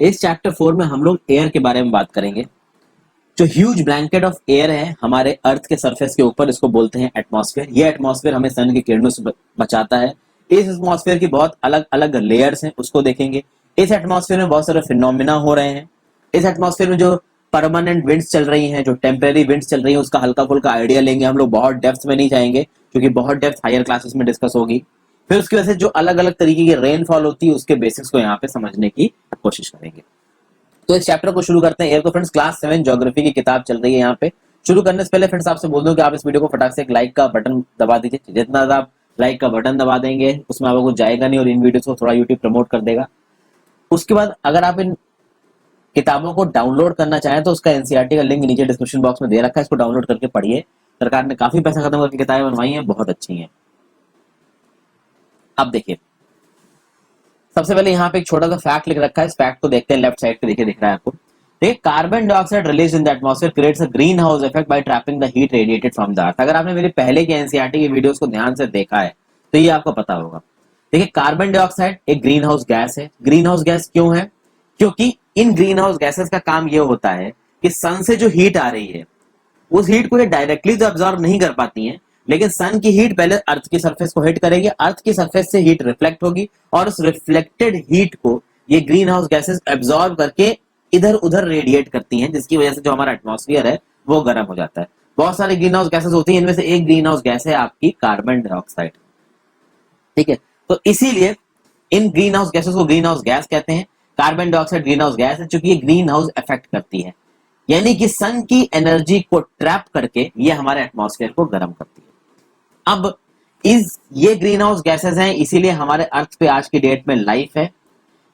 इस चैप्टर 4 में हम लोग एयर के बारे में बात करेंगे। जो ह्यूज ब्लैंकेट ऑफ एयर है हमारे अर्थ के सरफेस के ऊपर, इसको बोलते हैं एटमॉस्फेयर। ये एटमॉस्फेयर हमें सन की किरणों से बचाता है। इस एटमॉस्फेयर की बहुत अलग अलग लेयर्स हैं, उसको देखेंगे। इस एटमॉस्फेयर में बहुत सारे फिनोमिना हो रहे हैं। इस एटमॉस्फेयर में जो परमानेंट विंड्स चल रही हैं, जो टेम्परेरी विंड्स चल रही हैं, उसका हल्का फुल्का आइडिया लेंगे। हम लोग बहुत डेप्थ में नहीं जाएंगे क्योंकि बहुत डेप्थ हायर क्लासेस में डिस्कस होगी। फिर उसकी वजह से जो अलग अलग तरीके की रेनफॉल होती है उसके बेसिक्स को यहाँ पे समझने की कोशिश करेंगे। तो इस चैप्टर को शुरू करते हैं। एयर को फ्रेंड्स क्लास 7 ज्योग्राफी की किताब चल रही है। यहाँ पे शुरू करने से पहले फ्रेंड्स आपसे बोल दूं कि आप इस वीडियो को फटाक से एक लाइक का बटन दबा दीजिए। जितना आप लाइक का बटन दबा देंगे उसमें आपको कुछ जाएगा नहीं और इन वीडियोस को थोड़ा यूट्यूब प्रमोट कर देगा। उसके बाद अगर आप इन किताबों को डाउनलोड करना चाहें तो उसका एनसीईआरटी का लिंक नीचे डिस्क्रिप्शन बॉक्स में दे रखा है, इसको डाउनलोड करके पढ़िए। सरकार ने काफी पैसा खत्म करके किताबें बनवाई हैं, बहुत अच्छी हैं। अब देखिए, सबसे पहले यहाँ पे एक छोटा सा फैक्ट लिख रखा है। इस फैक्ट को देखते हैं, लेफ्ट साइड पे देखिए, दिख रहा है आपको। देखिए, carbon dioxide release in the atmosphere creates a green house effect bye trapping the heat radiated from the earth. अगर आपने मेरे पहले के एनसीईआरटी की वीडियोस को ध्यान से देखा है तो ये आपको पता होगा। देखिए, कार्बन डाइऑक्साइड एक ग्रीन हाउस गैस है। ग्रीन हाउस गैस क्यों है? क्योंकि इन ग्रीन हाउस गैसेस का काम ये होता है कि सन से जो हीट आ रही है उस हीट को ये डायरेक्टली तो एब्जॉर्ब नहीं कर पाती हैं, लेकिन सन की हीट पहले अर्थ की सरफेस को हिट करेगी, अर्थ की सरफेस से हीट रिफ्लेक्ट होगी और उस रिफ्लेक्टेड हीट को ये ग्रीन हाउस गैसेस एब्जॉर्ब करके इधर उधर रेडिएट करती हैं, जिसकी वजह से जो हमारा एटमॉस्फेयर है वो गर्म हो जाता है। बहुत सारी ग्रीन हाउस गैसेस होती हैं, इनमें से एक ग्रीन हाउस गैस है आपकी कार्बन डाइऑक्साइड। ठीक है, तो इसीलिए इन ग्रीन हाउस गैसेस को ग्रीन हाउस गैस कहते हैं। Carbon dioxide green house gas है क्योंकि ये ग्रीन हाउस इफेक्ट करती है, यानी कि सन की एनर्जी को ट्रैप करके ये हमारे एटमॉस्फेयर को गर्म करती है। अब ये ग्रीन हाउस गैसेस हैं, इसीलिए हमारे अर्थ पे आज की डेट में लाइफ है।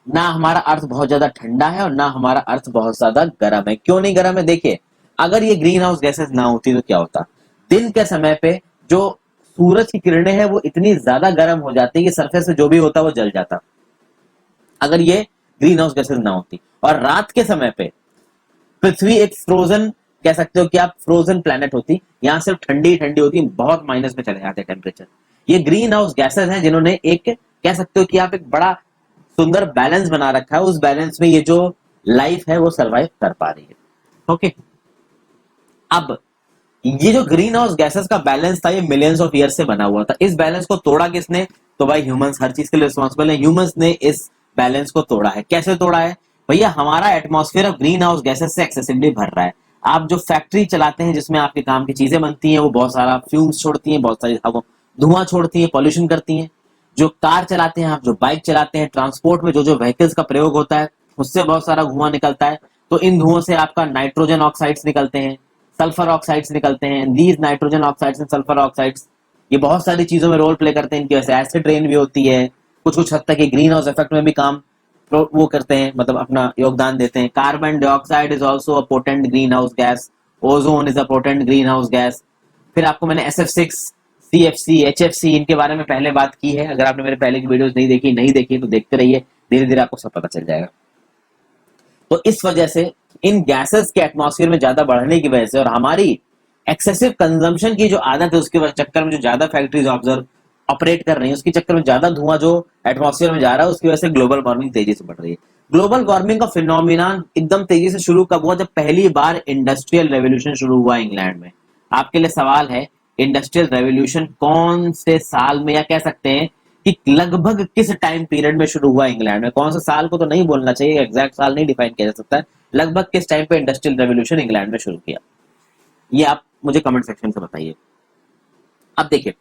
ना हमारा अर्थ बहुत ज्यादा ठंडा है और ना हमारा अर्थ बहुत ज्यादा गर्म है। क्यों नहीं गर्म है? देखिए, अगर ये ग्रीन हाउस गैसेस ना होती तो क्या होता? दिन के समय पे जो सूरज की किरणें हैं वो इतनी ज्यादा गर्म हो जाती कि सरफेस पे जो भी होता वो जल जाता, अगर ये ग्रीन हाउस गैसेस ना होती। और रात के समय पे पृथ्वी एक फ्रोजन, कह सकते हो कि आप फ्रोजन प्लेनेट होती, यहाँ सिर्फ ठंडी ठंडी होती, बहुत माइनस में चले जाते टेम्परेचर। ये ग्रीन हाउस गैसेस हैं जिन्होंने एक, कह सकते हो कि आप एक बड़ा सुंदर बैलेंस बना रखा है। उस बैलेंस में ये जो लाइफ है वो सरवाइव कर पा रही है। ओके, अब ये जो ग्रीन हाउस गैसेस का बैलेंस था ये मिलियंस ऑफ ईयर से बना हुआ था। इस बैलेंस को तोड़ा किसने? तो भाई ह्यूमंस हर चीज के लिए रिस्पॉन्सिबल है। ह्यूमंस ने इस बैलेंस को तोड़ा है। कैसे तोड़ा है? भैया, हमारा एटमॉस्फेयर अब ग्रीन हाउस गैसेस से एक्सेसिवली भर रहा है। आप जो फैक्ट्री चलाते हैं जिसमें आपके काम की चीजें बनती हैं वो बहुत सारा फ्यूम्स छोड़ती हैं, बहुत सारी धुआं छोड़ती हैं, पॉल्यूशन करती हैं। जो कार चलाते हैं आप, जो बाइक चलाते हैं, ट्रांसपोर्ट में जो जो व्हीकल्स का प्रयोग होता है उससे बहुत सारा धुआं निकलता है। तो इन धुओं से आपका नाइट्रोजन ऑक्साइड्स निकलते हैं, सल्फर ऑक्साइड्स निकलते हैं। These nitrogen oxides and sulphur oxides ये बहुत सारी चीजों में रोल प्ले करते हैं। इनकी वजह से एसिड रेन भी होती है। कुछ हद तक ये ग्रीन हाउस इफेक्ट में भी काम वो करते हैं, मतलब अपना योगदान देते हैं। Carbon dioxide is also a potent green house gas. Ozone is a potent green house gas. फिर आपको मैंने SF6, CFC, HFC इनके बारे में पहले बात की है। अगर आपने मेरे पहले की वीडियोस नहीं देखी तो देखते रहिए, धीरे धीरे आपको सब पता चल जाएगा। तो इस वजह से इन गैसेस के एटमॉस्फेयर में ज्यादा बढ़ने की वजह से और हमारी एक्सेसिव कंजम्पशन की जो आदत है उसके चक्कर में जो ज्यादा फैक्ट्रीज ऑपरेट कर रही है उसके चक्कर में ज्यादा धुआं जो एटमॉस्फेयर में जा रहा है उसकी वजह से ग्लोबल वार्मिंग तेजी से बढ़ रही है। ग्लोबल वार्मिंग का फिनोमिना एकदम तेजी से शुरू कब हुआ? जब पहली बार इंडस्ट्रियल रेवोल्यूशन शुरू हुआ इंग्लैंड में। आपके लिए सवाल है, इंडस्ट्रियल रेवोल्यूशन कौन से साल में, या कह सकते हैं कि लगभग किस टाइम पीरियड में शुरू हुआ इंग्लैंड में? कौन सा साल को तो नहीं बोलना चाहिए, एग्जैक्ट साल नहीं डिफाइन किया जा सकता है। लगभग किस टाइम पे इंडस्ट्रियल रेवोल्यूशन इंग्लैंड में शुरू किया, ये आप मुझे कमेंट सेक्शन से बताइए। अब देखिए,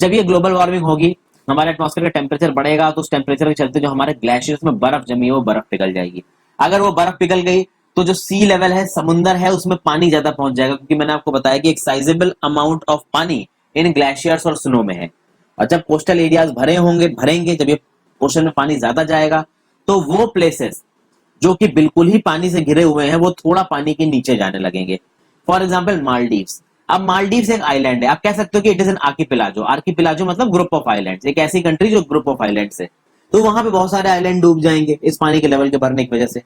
जब ये ग्लोबल वार्मिंग होगी, हमारे एटमॉस्फेयर का टेम्परेचर बढ़ेगा, तो उस टेम्परेचर के चलते जो हमारे ग्लेशियर्स में बर्फ जमी है वो बर्फ पिघल जाएगी। अगर वो बर्फ पिघल गई तो जो सी लेवल है, समुंदर है, उसमें पानी ज्यादा पहुंच जाएगा, क्योंकि मैंने आपको बताया कि एक साइजेबल अमाउंट ऑफ पानी इन ग्लेशियर्स और स्नो में है। और जब कोस्टल एरियाज भरेंगे, जब ये ओशन में पानी ज्यादा जाएगा तो वो प्लेसेस जो कि बिल्कुल ही पानी से घिरे हुए हैं वो थोड़ा पानी के नीचे जाने लगेंगे। For example Maldives. अब मालदीव्स एक आइलैंड है, आप कह सकते हो कि इट इज एन आर्किपिलाजो। आर्किपिलाजो मतलब ग्रुप ऑफ आइलैंड्स, एक ऐसी कंट्री जो ग्रुप ऑफ आइलैंड्स है। तो वहां पे बहुत सारे आइलैंड डूब जाएंगे इस पानी के लेवल के बढ़ने की वजह से।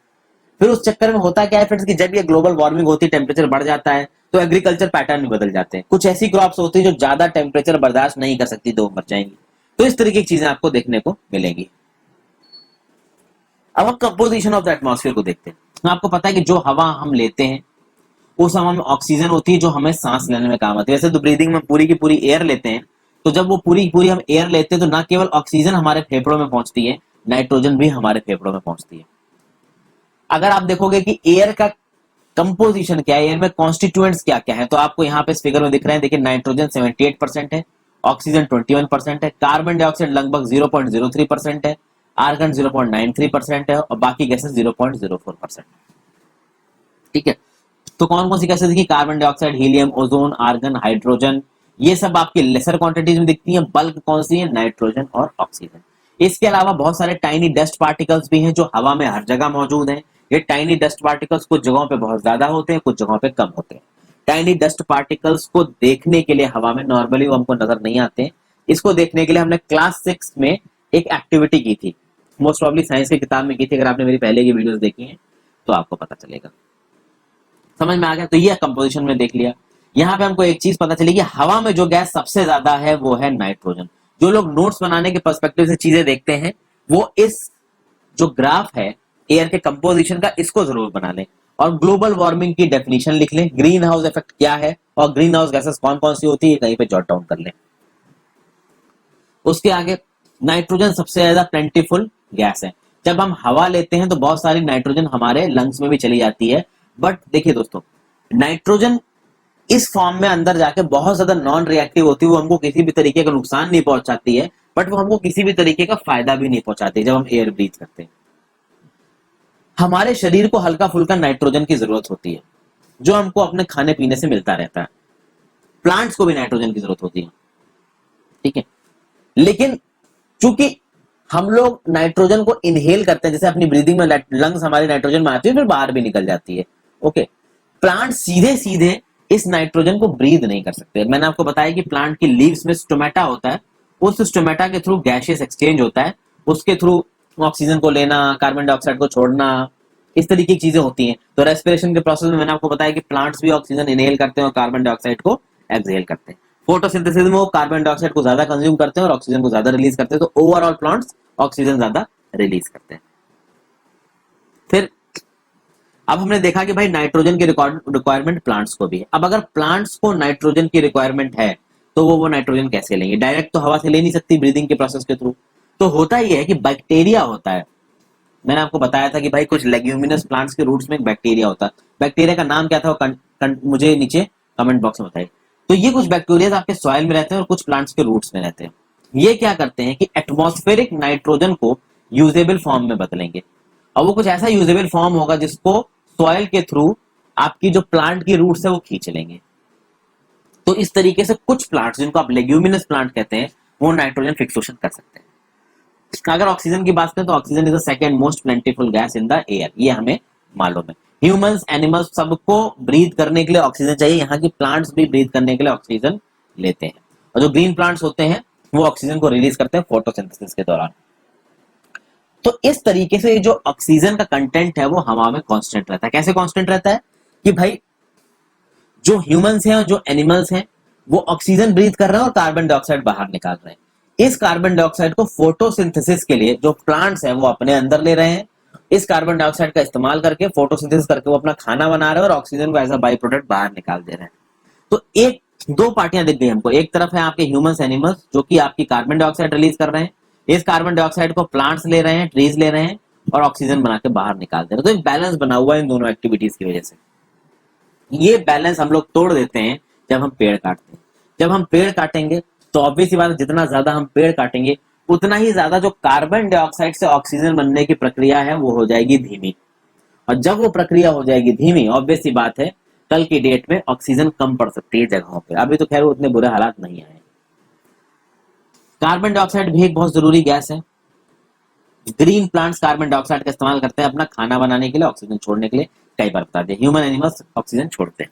फिर उस चक्कर में होता क्या है फ्रेंड्स कि जब ये ग्लोबल वार्मिंग होती है, टेम्परेचर बढ़ जाता है, तो एग्रीकल्चर पैटर्न भी बदल जाते हैं। कुछ ऐसी क्रॉप्स होती है जो ज्यादा टेम्परेचर बर्दाश्त नहीं कर सकती, तो मर जाएंगी। तो इस तरीके की चीजें आपको देखने को मिलेंगी। अब हम कंपोजिशन ऑफ द एटमॉस्फेयर को देखते हैं। आपको पता है कि जो हवा हम लेते हैं उस हवा में ऑक्सीजन होती है जो हमें सांस लेने में काम आती है। वैसे तो ब्रीदिंग में पूरी की पूरी एयर लेते हैं, तो जब वो पूरी की पूरी हम एयर लेते हैं तो ना केवल ऑक्सीजन हमारे फेफड़ों में पहुंचती है, नाइट्रोजन भी हमारे फेफड़ों में पहुंचती है। अगर आप देखोगे कि एयर का कंपोजिशन क्या है, एयर में कॉन्स्टिट्यूएंट्स क्या क्या है, तो आपको यहाँ पे इस फिगर में दिख रहे हैं। देखिए नाइट्रोजन 78% है, ऑक्सीजन 21% है, कार्बन डाइऑक्साइड लगभग 0.03% है, आर्गन 0.93% है और बाकी गैसेस 0.04%। ठीक है, तो कौन कौन सी गैसेस देखिए, carbon dioxide, helium, ozone, argon, hydrogen, ये सब आपकी लेसर क्वांटिटीज में दिखती हैं। बल्क कौन सी है, नाइट्रोजन और ऑक्सीजन। इसके अलावा बहुत सारे टाइनी डस्ट पार्टिकल्स भी हैं जो हवा में हर जगह मौजूद हैं। ये टाइनी डस्ट पार्टिकल्स कुछ जगहों पे बहुत ज्यादा होते हैं, कुछ जगहों पे कम होते हैं। टाइनी डस्ट पार्टिकल्स को देखने के लिए हवा में नॉर्मली वो हमको नजर नहीं आते हैं। इसको देखने के लिए हमने क्लास 6 में एक एक्टिविटी की थी, मोस्ट प्रॉब्ली साइंस की किताब में की थी। अगर आपने मेरी पहले की वीडियोस देखी हैं तो आपको पता चलेगा, समझ में आ गया। तो ये कंपोजिशन में देख लिया। यहाँ पे हमको एक चीज पता चली कि हवा में जो गैस सबसे ज्यादा है वो है नाइट्रोजन। जो लोग नोट्स बनाने के पर्सपेक्टिव से चीजें देखते हैं वो इस जो ग्राफ है एयर के कंपोजिशन का, इसको जरूर बना लें और ग्लोबल वार्मिंग की डेफिनेशन लिख लें, ग्रीन हाउस इफेक्ट क्या है और ग्रीन हाउस गैसेस कौन कौन सी होती है कहीं पे जॉट डाउन कर लें। उसके आगे नाइट्रोजन सबसे ज्यादा प्लेंटीफुल गैस है। जब हम हवा लेते हैं तो बहुत सारी नाइट्रोजन हमारे लंग्स में भी चली जाती है, बट देखिए दोस्तों, नाइट्रोजन इस फॉर्म में अंदर जाके बहुत ज्यादा नॉन रिएक्टिव होती है, वो हमको किसी भी तरीके का नुकसान नहीं पहुंचाती है, बट वो हमको किसी भी तरीके का फायदा भी नहीं पहुंचाती जब हम एयर ब्रीथ करते हैं। हमारे शरीर को हल्का फुल्का नाइट्रोजन की जरूरत होती है जो हमको अपने खाने पीने से मिलता रहता है। प्लांट्स को भी नाइट्रोजन की जरूरत होती है, ठीक है। लेकिन चूंकि हम लोग नाइट्रोजन को इनहेल करते हैं, जैसे अपनी ब्रीदिंग में लंग्स हमारी नाइट्रोजन में आती है फिर बाहर भी निकल जाती है, ओके। प्लांट सीधे सीधे इस नाइट्रोजन को ब्रीद नहीं कर सकते। मैंने आपको बताया कि प्लांट की लीव्स में स्टोमेटा होता है, उस स्टोमेटा के थ्रू गैसियस एक्सचेंज होता है, उसके थ्रू ऑक्सीजन को लेना, कार्बन डाइऑक्साइड को छोड़ना, इस तरीके की चीजें होती हैं। तो रेस्पिरेशन के प्रोसेस में मैंने आपको बताया कि प्लांट्स भी ऑक्सीजन इनहेल करते हैं और कार्बन डाइऑक्साइड को एक्सहेल करते हैं। फोटोसिंथेसिस में वो कार्बन डाइऑक्साइड को ज्यादा कंज्यूम करते हैं और ऑक्सीजन को ज्यादा रिलीज करते हैं, तो ओवरऑल प्लांट्स ऑक्सीजन ज्यादा रिलीज करते हैं। फिर अब हमने देखा कि भाई नाइट्रोजन की रिक्वायरमेंट प्लांट्स को भी है। अब अगर प्लांट्स को नाइट्रोजन की रिक्वायरमेंट है तो वो नाइट्रोजन कैसे लेंगे? डायरेक्ट तो हवा से ले नहीं सकती ब्रीदिंग के प्रोसेस के थ्रू। तो होता ही है कि बैक्टीरिया होता है। मैंने आपको बताया था कि भाई कुछ लेग्यूमिनस प्लांट्स के रूट्स में एक बैक्टीरिया होता है। बैक्टीरिया का नाम क्या था वो मुझे नीचे कमेंट बॉक्स में बताइए। तो ये कुछ बैक्टीरिया आपके सॉइल में रहते हैं और कुछ प्लांट्स के रूट्स में रहते हैं। ये क्या करते हैं कि एटमॉस्फेरिक नाइट्रोजन को यूजेबल फॉर्म में बदलेंगे, और वो कुछ ऐसा यूजेबल फॉर्म होगा जिसको सॉइल के थ्रू आपकी जो प्लांट की रूट्स है वो खींच लेंगे। तो इस तरीके से कुछ प्लांट्स जिनको आप लेग्यूमिनस प्लांट कहते हैं वो नाइट्रोजन फिक्सेशन कर सकते हैं। अगर ऑक्सीजन की बात करें तो oxygen is the second most plentiful gas in the air, ये हमें मालूम है। ह्यूमंस, एनिमल्स सबको ब्रीथ करने के लिए ऑक्सीजन चाहिए। यहाँ की प्लांट्स भी ब्रीथ करने के लिए ऑक्सीजन लेते हैं, और जो ग्रीन प्लांट्स होते हैं वो ऑक्सीजन को रिलीज करते हैं फोटोसिंथेसिस के दौरान। तो इस तरीके से जो ऑक्सीजन का कंटेंट है वो हवा में कांस्टेंट रहता है। कैसे कांस्टेंट रहता है कि भाई जो ह्यूमंस हैं और जो एनिमल्स हैं वो ऑक्सीजन ब्रीथ कर रहे हैं और कार्बन डाइऑक्साइड बाहर निकाल रहे हैं। इस कार्बन डाइऑक्साइड को फोटोसिंथेसिस के लिए जो प्लांट्स हैं वो अपने अंदर ले रहे हैं। इस कार्बन डाइऑक्साइड का इस्तेमाल करके फोटोसिंथेसिस करके वो अपना खाना बना रहे हैं और ऑक्सीजन को एज अ बाई प्रोडक्ट बाहर निकाल दे रहे हैं। तो एक दो पार्टियां दिख गई हमको। एक तरफ है आपके ह्यूमंस, एनिमल्स जो कि आपकी कार्बन डाइऑक्साइड रिलीज कर रहे हैं। इस कार्बन डाइऑक्साइड को प्लांट्स ले रहे हैं, ट्रीज ले रहे हैं और ऑक्सीजन बना के बाहर निकाल दे रहे हैं। तो एक बैलेंस बना हुआ है इन दोनों एक्टिविटीज की वजह से। ये बैलेंस हम लोग तोड़ देते हैं जब हम पेड़ काटते हैं। जब हम पेड़ काटेंगे तो ऑब्वियस सी बात है, जितना ज्यादा हम पेड़ काटेंगे उतना ही ज्यादा जो कार्बन डाइऑक्साइड से ऑक्सीजन बनने की प्रक्रिया है वो हो जाएगी धीमी। और जब वो प्रक्रिया हो जाएगी धीमी, ऑब्वियस सी बात है कल की डेट में ऑक्सीजन कम पड़ सकती है जगहों पे। अभी तो खैर उतने बुरे हालात नहीं आए। कार्बन डाइऑक्साइड भी एक बहुत जरूरी गैस है। ग्रीन प्लांट्स कार्बन डाइऑक्साइड का इस्तेमाल करते हैं अपना खाना बनाने के लिए, ऑक्सीजन छोड़ने के लिए। कई बार बता दें ह्यूमन, एनिमल्स ऑक्सीजन छोड़ते हैं।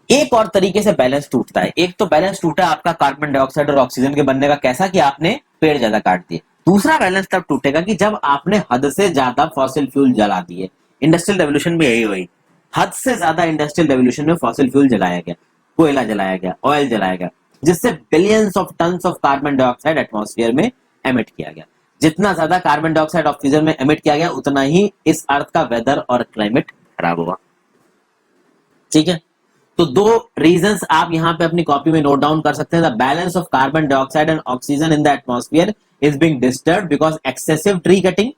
एक और तरीके से बैलेंस टूटता है। एक तो बैलेंस टूटा आपका कार्बन डाइऑक्साइड और ऑक्सीजन के बनने का, कैसा कि आपने पेड़ ज्यादा काट दिए। दूसरा बैलेंस तब टूटेगा कि जब आपने हद से ज्यादा फॉसिल फ्यूल जला दिए। इंडस्ट्रियल रेवोल्यूशन में यही हुई, हद से ज्यादा इंडस्ट्रियल रेवोल्यूशन में फॉसिल फ्यूल जलाया गया, कोयला जलाया गया, ऑयल जलाया गया, जिससे billions of tons of carbon dioxide atmosphere में एमिट किया गया। जितना ज्यादा कार्बन डाइऑक्साइड ऑक्सीजन में एमिट किया गया उतना ही इस अर्थ का वेदर और क्लाइमेट खराब होगा। ठीक है, तो दो रीजंस आप यहाँ पे अपनी कॉपी में नोट डाउन कर सकते हैं। The balance of carbon dioxide and oxygen in the atmosphere is being disturbed because excessive tree cutting,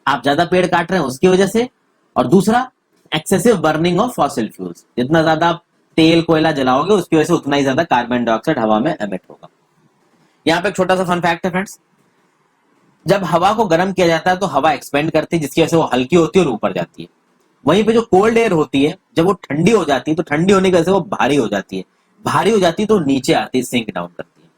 आप ज्यादा पेड़ काट रहे हैं उसकी वजह से, और दूसरा excessive burning of fossil fuels, जितना ज्यादा आप तेल कोयला जलाओगे उसकी वजह से उतना ही ज्यादा कार्बन डाइऑक्साइड हवा में एमिट होगा। यहाँ पे एक छोटा सा फन फैक्ट है फ्रेंड्स, जब हवा को गर्म किया जाता है तो हवा एक्सपेंड करती है जिसकी वजह से वो हल्की होती है और ऊपर जाती है। वहीं पे जो कोल्ड एयर होती है जब वो ठंडी हो जाती है तो ठंडी होने की वजह से वो भारी हो जाती है, भारी हो जाती है तो नीचे आती है, सिंक डाउन करती है।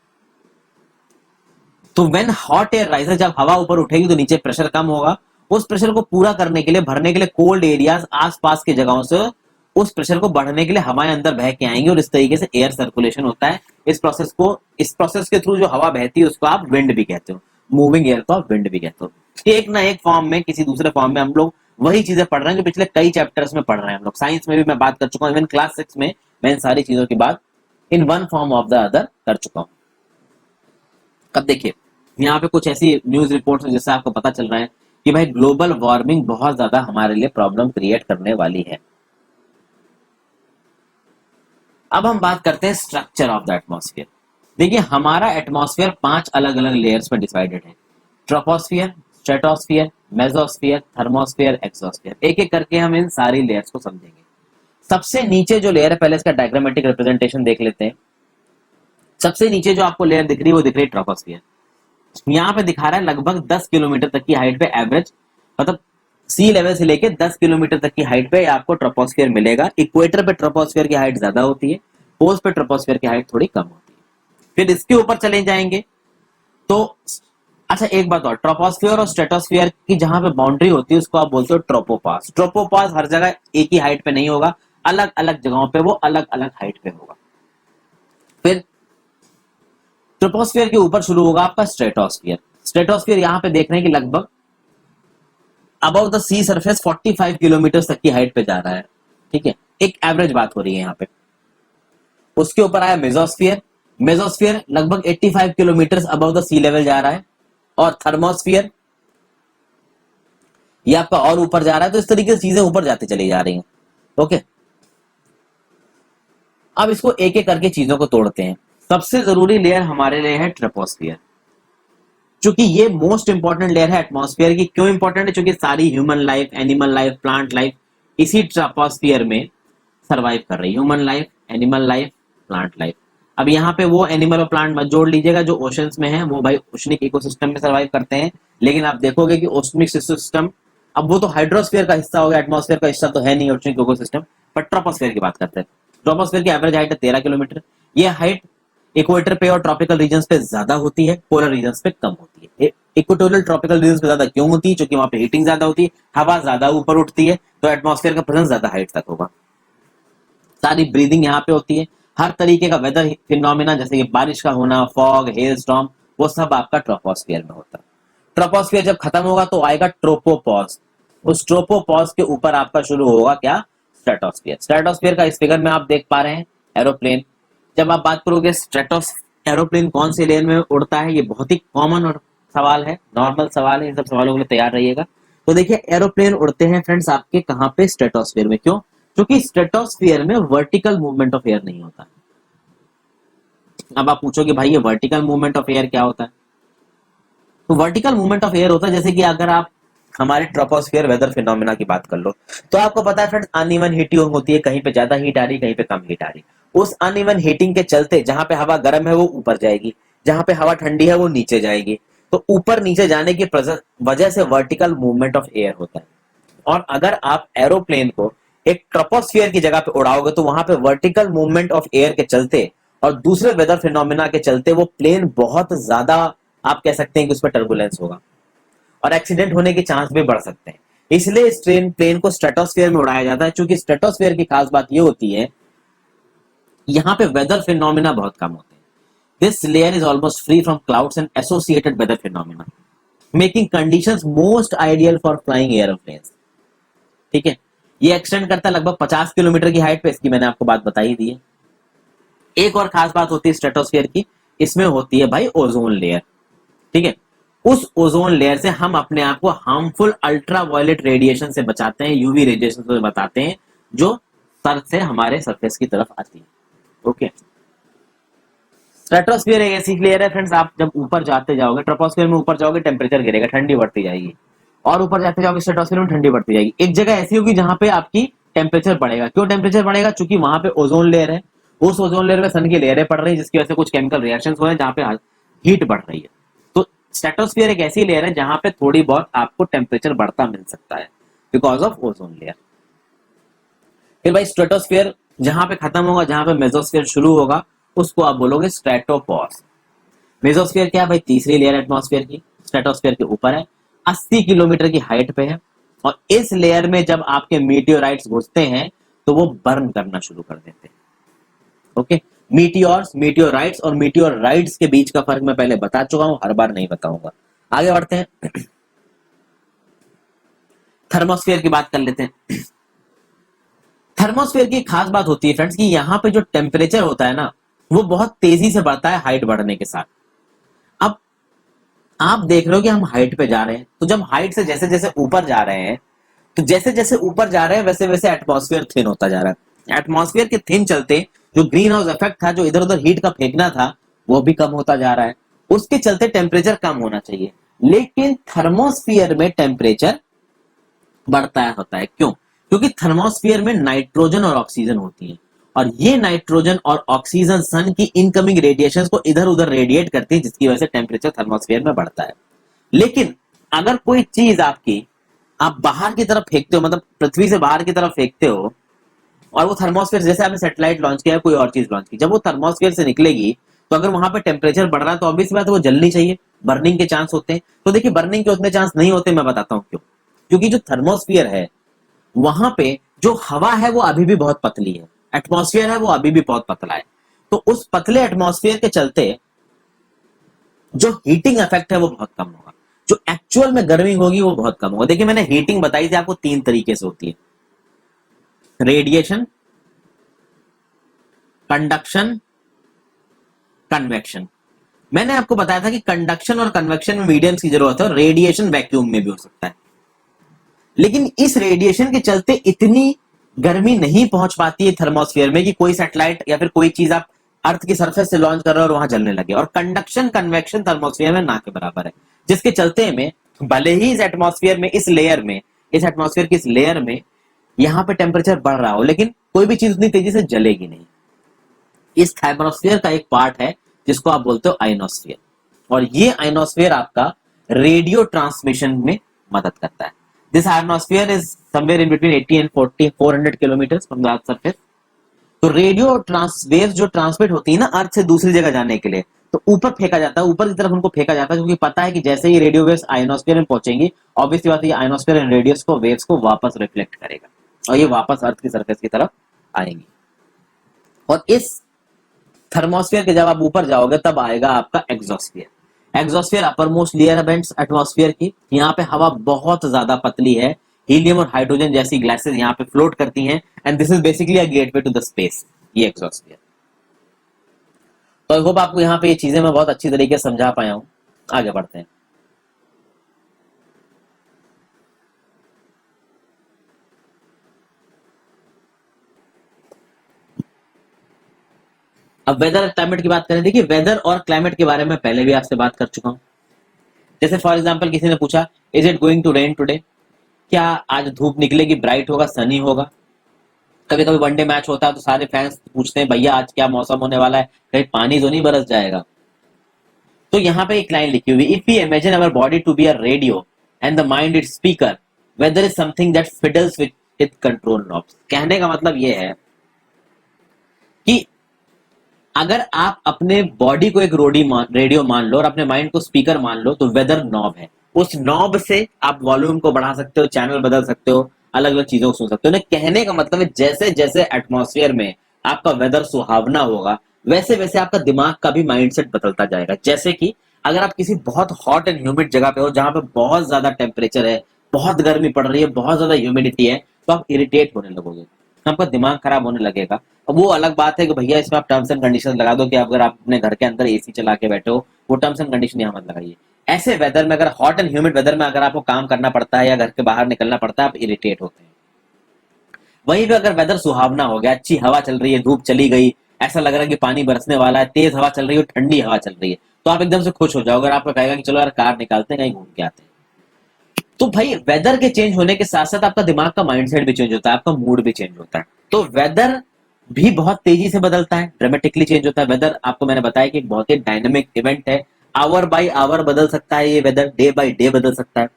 तो व्हेन हॉट एयर राइजेस, जब हवा ऊपर उठेगी तो नीचे प्रेशर कम होगा, उस प्रेशर को पूरा करने के लिए, भरने के लिए कोल्ड एरियाज आसपास की जगहों से उस प्रेशर को बढ़ने के लिए हवाएं अंदर बह के आएंगी और इस तरीके से एयर सर्कुलेशन होता है। इस प्रोसेस के थ्रू जो हवा बहती है उसको आप विंड भी कहते हो, मूविंग एयर को आप विंड भी कहते हो। एक ना एक फॉर्म में, किसी दूसरे फॉर्म में हम लोग वही चीजें पढ़ रहे हैं जो पिछले कई चैप्टर्स में पढ़ रहे हैं हम लोग। साइंस में भी मैं बात कर चुका हूँ, इवन क्लास 6 में मैं इन सारी चीजों की बात in one form of the other कर चुका हूँ। अब देखिए यहाँ पे कुछ ऐसी न्यूज रिपोर्ट्स हैं जिससे आपको पता चल रहा है कि भाई ग्लोबल वार्मिंग बहुत ज्यादा हमारे लिए प्रॉब्लम क्रिएट करने वाली है। अब हम बात करते हैं स्ट्रक्चर ऑफ द एटमॉस्फेयर। देखिए हमारा एटमॉस्फेयर 5 अलग अलग लेयर्स में डिवाइडेड है, troposphere, stratosphere, mesosphere, thermosphere, exosphere. एक एक करके हम इन सारी लेयर्स को समझेंगे। सबसे नीचे जो लेयर है, पहले इसका डायग्रामेटिक रिप्रेजेंटेशन देख लेते हैं। सबसे नीचे जो आपको लेयर दिख रही है वो दिख रही है ट्रोपोस्फियर। यहाँ पे दिखा रहा है लगभग 10 किलोमीटर तक की हाइट पे एवरेज, मतलब सी लेवल से लेके 10 किलोमीटर तक की हाइट पे आपको ट्रोपोस्फियर मिलेगा। इक्वेटर पे ट्रोपोस्फियर की हाइट ज्यादा होती है, पोल्स पे ट्रोपोस्फियर की हाइट थोड़ी कम होती है। फिर इसके ऊपर चले जाएंगे तो अच्छा एक बात और, ट्रोपोस्फियर और स्ट्रेटोस्फियर की जहां पे बाउंड्री होती है उसको आप बोलते हो ट्रोपोपास। ट्रोपोपास हर जगह एक ही हाइट पे नहीं होगा, अलग अलग जगहों पे वो अलग अलग हाइट पे होगा। फिर ट्रोपोस्फियर के ऊपर शुरू होगा आपका स्ट्रेटोस्फियर। स्ट्रेटोस्फियर यहाँ पे देख रहे हैं कि लगभग above the sea surface 45 kilometre तक की हाइट पे जा रहा है। ठीक है, एक एवरेज बात हो रही है यहाँ पे। उसके ऊपर आया मेसोस्फियर। मेसोस्फियर लगभग 85 kilometre above the sea level जा रहा है। और थर्मोस्फियर ये आपका और ऊपर जा रहा है। तो इस तरीके से चीजें ऊपर जाती चली जा रही हैं। ओके, अब इसको एक एक करके चीजों को तोड़ते हैं। सबसे जरूरी लेयर हमारे लिए है ट्रोपोस्फियर, क्योंकि ये मोस्ट इंपॉर्टेंट लेयर है एटमॉस्फेयर की। क्यों इंपॉर्टेंट है? क्योंकि सारी human life, animal life, plant life इसी ट्रोपोस्फियर में सरवाइव कर रही है। Human life, animal life, plant life. अब यहाँ पे वो एनिमल और प्लांट मत जोड़ लीजिएगा जो ओशंस में है, वो भाई ओशनिक इकोसिस्टम में सर्वाइव करते हैं। लेकिन आप देखोगे कि ओशनिक सिस्टम, अब वो तो हाइड्रोस्फीयर का हिस्सा हो गया, एटमॉस्फेयर का हिस्सा तो है नहीं ओशनिक इकोसिस्टम। पर ट्रोपोस्फेयर की बात करते हैं। ट्रोपोस्फेयर की एवरेज हाइट है 13 किलोमीटर। ये हाइट इक्वेटर पे और ट्रॉपिकल रीजन्स पे ज्यादा होती है, पोलर रीजन्स पे कम होती है। इक्वेटोरियल ट्रॉपिकल रीजन्स पे ज्यादा क्यों होती है? क्योंकि वहां पे हीटिंग ज्यादा होती है, हवा ज्यादा ऊपर उठती है, तो एटमॉस्फेयर का प्रेजेंस ज्यादा हाइट तक होगा। सारी ब्रीदिंग यहाँ पे होती है। हर तरीके का वेदर फिनोमिना जैसे कि बारिश का होना, फॉग, हेल स्टॉर्म, वो सब आपका ट्रोपोस्फियर में होता है। ट्रोपोस्फियर जब खत्म होगा तो आएगा ट्रोपोपॉज। उस ट्रोपोपॉज के ऊपर आपका शुरू होगा क्या? स्ट्रेटोस्फियर। स्ट्रेटोस्फियर का इस फिगर में आप देख पा रहे हैं एरोप्लेन। जब आप बात करोगे एरोप्लेन कौन से लेयर में उड़ता है, ये बहुत ही कॉमन और सवाल है, नॉर्मल सवाल है, इन सब सवालों के लिए तैयार रहिएगा। तो देखिए एरोप्लेन उड़ते हैं फ्रेंड्स आपके कहाँ पे? स्ट्रेटोस्फियर में। क्यों? क्योंकि स्ट्रेटोस्फियर में वर्टिकल मूवमेंट ऑफ एयर नहीं होता। अब आप पूछोगे भाई ये वर्टिकल मूवमेंट ऑफ एयर क्या होता है? तो वर्टिकल मूवमेंट ऑफ एयर होता है जैसे कि अगर आप हमारे ट्रोपोस्फियर वेदर फिनोमेना की बात कर लो तो आपको पता है फ्रेंड्स अनइवन हीटिंग होती है, कहीं पे ज्यादा हीट आ रही, कहीं पे कम हीट आ रही। उस अनइवन हीटिंग के चलते जहां पे हवा गर्म है वो ऊपर जाएगी, जहां पे हवा ठंडी है वो नीचे जाएगी। तो ऊपर नीचे जाने की वजह से वर्टिकल मूवमेंट ऑफ एयर होता है। और अगर आप एरोप्लेन को एक ट्रोपोस्फियर की जगह पे उड़ाओगे तो वहां पे वर्टिकल मूवमेंट ऑफ एयर के चलते और दूसरे वेदर फिनोमेना के चलते वो प्लेन बहुत ज्यादा, आप कह सकते हैं कि उस पर टर्बुलेंस होगा और एक्सीडेंट होने के चांस भी बढ़ सकते हैं। इसलिए इस प्लेन को स्ट्रेटोस्फीयर में उड़ाया जाता है। क्योंकि स्ट्रेटोस्फीयर की खास बात यह होती है यहाँ पे वेदर फिनोमिना बहुत कम होते हैं। This layer is almost free from clouds and associated weather phenomena, making conditions most ideal for flying airplanes. ठीक है, ये एक्सटेंड करता है लगभग 50 किलोमीटर की हाइट पे, इसकी मैंने आपको बात बताई दी है। एक और खास बात होती है स्ट्रेटोस्फीयर की, इसमें होती है भाई ओजोन लेयर। ठीक है, उस ओजोन लेयर से हम अपने आप को हार्मफुल अल्ट्रावायलेट रेडिएशन से बचाते हैं, यूवी रेडिएशन से बताते हैं, जो सर से हमारे सरफेस की तरफ आती है। ओके, स्ट्रेटोस्फीयर एक ऐसी लेयर है फ्रेंड्स, आप जब ऊपर जाते जाओगे, ट्रोपोस्फीयर में ऊपर जाओगे टेम्परेचर गिरेगा, ठंडी बढ़ती जाएगी, और ऊपर जाते जाओगे स्ट्रेटोस्फीयर में ठंडी बढ़ती जाएगी। एक जगह ऐसी होगी जहां पे आपकी टेम्परेचर बढ़ेगा। क्यों टेम्परेचर बढ़ेगा? क्योंकि वहां पे ओजोन लेयर है, उस ओजोन लेयर में सन की लेयरें पड़ रही है, जिसकी वजह से कुछ केमिकल रिएक्शंस हो रहे हैं जहां पे हीट बढ़ रही है। तो स्ट्रेटोस्फीयर एक ऐसी लेयर है जहां पे थोड़ी बहुत आपको टेम्परेचर बढ़ता मिल सकता है बिकॉज ऑफ ओजोन लेयर। फिर भाई स्ट्रेटोस्फीयर जहां पे खत्म होगा, जहां पे मेसोस्फीयर शुरू होगा, उसको आप बोलोगे स्ट्रेटोपॉज। मेसोस्फीयर क्या है भाई? तीसरी लेयर एटमॉस्फेयर की, स्ट्रेटोस्फीयर के ऊपर है, 80 किलोमीटर की हाइट पे है, और इस लेयर में जब आपके मीटियोराइट्स घुसते हैं तो वो बर्न करना शुरू कर देते हैं। ओके, मीटियोर्स, मीटियोराइट्स और मीटियोराइट्स के बीच का फर्क मैं पहले बता चुका हूं, हर बार नहीं बताऊंगा। आगे बढ़ते हैं, थर्मोस्फीयर की बात कर लेते हैं। थर्मोस्फीयर की खास बात होती है फ्रेंड्स कि यहाँ पे जो टेम्परेचर होता है ना, वो बहुत तेजी से बढ़ता है हाइट बढ़ने के साथ। अब आप देख रहे हो कि हम हाइट पे जा रहे हैं, तो जब हाइट से जैसे जैसे ऊपर जा रहे हैं, तो जैसे जैसे ऊपर जा रहे हैं वैसे वैसे एटमॉस्फेयर थिन होता जा रहा है। एटमॉस्फेयर के थिन चलते जो ग्रीन हाउस इफेक्ट था, जो इधर उधर हीट का फेंकना था, वो भी कम होता जा रहा है। उसके चलते टेम्परेचर कम होना चाहिए, लेकिन थर्मोस्फीयर में टेम्परेचर बढ़ता है, होता है। क्यों? क्योंकि थर्मोस्फीयर में नाइट्रोजन और ऑक्सीजन होती है, और ये नाइट्रोजन और ऑक्सीजन सन की इनकमिंग रेडिएशन को इधर उधर रेडिएट करती है, जिसकी वजह से टेम्परेचर थर्मोस्फीयर में बढ़ता है। लेकिन अगर कोई चीज आपकी आप बाहर की तरफ फेंकते हो, मतलब पृथ्वी से बाहर की तरफ फेंकते हो, और वो थर्मोस्फीयर, जैसे आपने सैटेलाइट लॉन्च किया है, कोई और चीज लॉन्च की, जब वो थर्मोस्फीयर से निकलेगी, तो अगर वहां पे टेम्परेचर बढ़ रहा है तो ऑब्वियस बात है वो जलनी चाहिए, बर्निंग के चांस होते हैं। तो देखिए, बर्निंग के उतने चांस नहीं होते, मैं बताता हूँ क्यों। क्योंकि जो थर्मोस्फीयर है, वहां पे जो हवा है वो अभी भी बहुत पतली है, एटमॉस्फेयर है वो अभी भी बहुत पतला है। तो उस पतले एटमॉस्फेयर के चलते जो हीटिंग इफेक्ट है वो बहुत कम होगा, जो एक्चुअल में गर्मी होगी वो बहुत कम होगा। देखिए, मैंने हीटिंग बताई थी आपको, 3 तरीके से होती है: रेडिएशन, कंडक्शन, कन्वेक्शन। मैंने आपको बताया था कि कंडक्शन और कन्वेक्शन में मीडियम्स की जरूरत है, और रेडिएशन वैक्यूम में भी हो सकता है। लेकिन इस रेडिएशन के चलते इतनी गर्मी नहीं पहुंच पाती है थर्मोस्फीयर में कि कोई सैटेलाइट या फिर कोई चीज आप अर्थ की सरफेस से लॉन्च कर रहे हो और वहां जलने लगे। और कंडक्शन कन्वेक्शन थर्मोस्फीयर में ना के बराबर है, जिसके चलते में भले ही इस एटमॉस्फेयर में, इस लेयर में, इस एटमॉस्फेयर की इस लेयर में यहाँ पे टेम्परेचर बढ़ रहा हो, लेकिन कोई भी चीज उतनी तेजी से जलेगी नहीं। इस थर्मोस्फीयर का एक पार्ट है जिसको आप बोलते हो आइनोस्फीयर, और ये आइनोस्फीयर आपका रेडियो ट्रांसमिशन में मदद करता है। This ionosphere is somewhere in between 80 and 40 400 kilometre from the earth surface. तो रेडियो वेव्स जो ट्रांसमिट होती है ना अर्थ से दूसरी जगह जाने के लिए, तो ऊपर फेंका जाता है, ऊपर की तरफ उनको फेंका जाता है, क्योंकि पता है कि जैसे ही रेडियो वेव्स आइनोस्फीयर में पहुंचेंगी, ऑब्वियसली बात है, आइनोस्फीयर एंड रेडियस को, वेव्स को वापस रिफ्लेक्ट करेगा, और ये वापस अर्थ की सरफेस की तरफ आएंगी। और इस थर्मोस्फीयर के जब आप ऊपर जाओगे तब आएगा आपका एग्जोस्फीयर। एग्जोस्फीयर अपर मोस्ट लेयर है एटमॉस्फेयर की। यहाँ पे हवा बहुत ज्यादा पतली है, हीलियम और हाइड्रोजन जैसी गैसेस यहाँ पे फ्लोट करती हैं, and this is basically a gateway to the space, ये एग्जोस्फीयर। तो आई होप आपको यहाँ पे ये चीजें मैं बहुत अच्छी तरीके से समझा पाया हूँ। आगे बढ़ते हैं। अब वेदर और क्लाइमेट की बात करें। देखिए, वेदर और क्लाइमेट के बारे में पहले भी आपसे बात कर चुका हूँ। जैसे फॉर एग्जाम्पल किसी ने पूछा, is it going to rain today? क्या आज धूप निकलेगी, ब्राइट होगा, सनी होगा? कभी कभी वनडे मैच होता है तो सारे फैंस पूछते हैं, भैया आज क्या मौसम होने वाला है, कहीं पानी तो नहीं बरस जाएगा? तो यहाँ पे एक लाइन लिखी हुई, if we imagine our body to be a radio and the mind its speaker, weather is something that fiddles with it control knobs. कहने का मतलब ये है कि अगर आप अपने बॉडी को एक रेडियो मान लो और अपने माइंड को स्पीकर मान लो, तो वेदर नॉब है। उस नॉब से आप वॉल्यूम को बढ़ा सकते हो, चैनल बदल सकते हो, अलग अलग चीजों को सुन सकते हो। ना कहने का मतलब है जैसे जैसे एटमॉस्फेयर में आपका वेदर सुहावना होगा, वैसे वैसे आपका दिमाग का भी माइंडसेट बदलता जाएगा। जैसे कि अगर आप किसी बहुत हॉट एंड ह्यूमिड जगह पे हो, जहां पे बहुत ज्यादा टेम्परेचर है, बहुत गर्मी पड़ रही है, बहुत ज्यादा ह्यूमिडिटी है, तो आप इरिटेट होने लगोगे, आपका दिमाग खराब होने लगेगा। अब वो अलग बात है कि भैया इसमें आप टर्म्स एंड कंडीशन लगा दो कि अगर आप अपने घर के अंदर एसी चला के बैठे हो, वो टर्म्स एंड कंडीशन यहाँ मत लगाइए। ऐसे वेदर में, अगर हॉट एंड ह्यूमिड वेदर में अगर आपको काम करना पड़ता है या घर के बाहर निकलना पड़ता है, आप इरिटेट होते हैं। वहीं पे अगर वेदर सुहावना हो गया, अच्छी हवा चल रही है, धूप चली गई, ऐसा लग रहा है कि पानी बरसने वाला है, तेज हवा चल रही है, ठंडी हवा चल रही है, तो आप एकदम से खुश हो जाओगे, आपको कहेगा कि चलो यार कार निकालते हैं, कहीं घूम के आते हैं। तो भाई वेदर के चेंज होने के साथ साथ आपका दिमाग का माइंडसेट भी चेंज होता है, आपका मूड भी चेंज होता है। तो वेदर भी बहुत तेजी से बदलता है, ड्रामेटिकली चेंज होता है वेदर। आपको मैंने बताया कि बहुत ही डायनेमिक इवेंट है, आवर बाय आवर बदल सकता है ये वेदर, डे बाय डे बदल सकता है।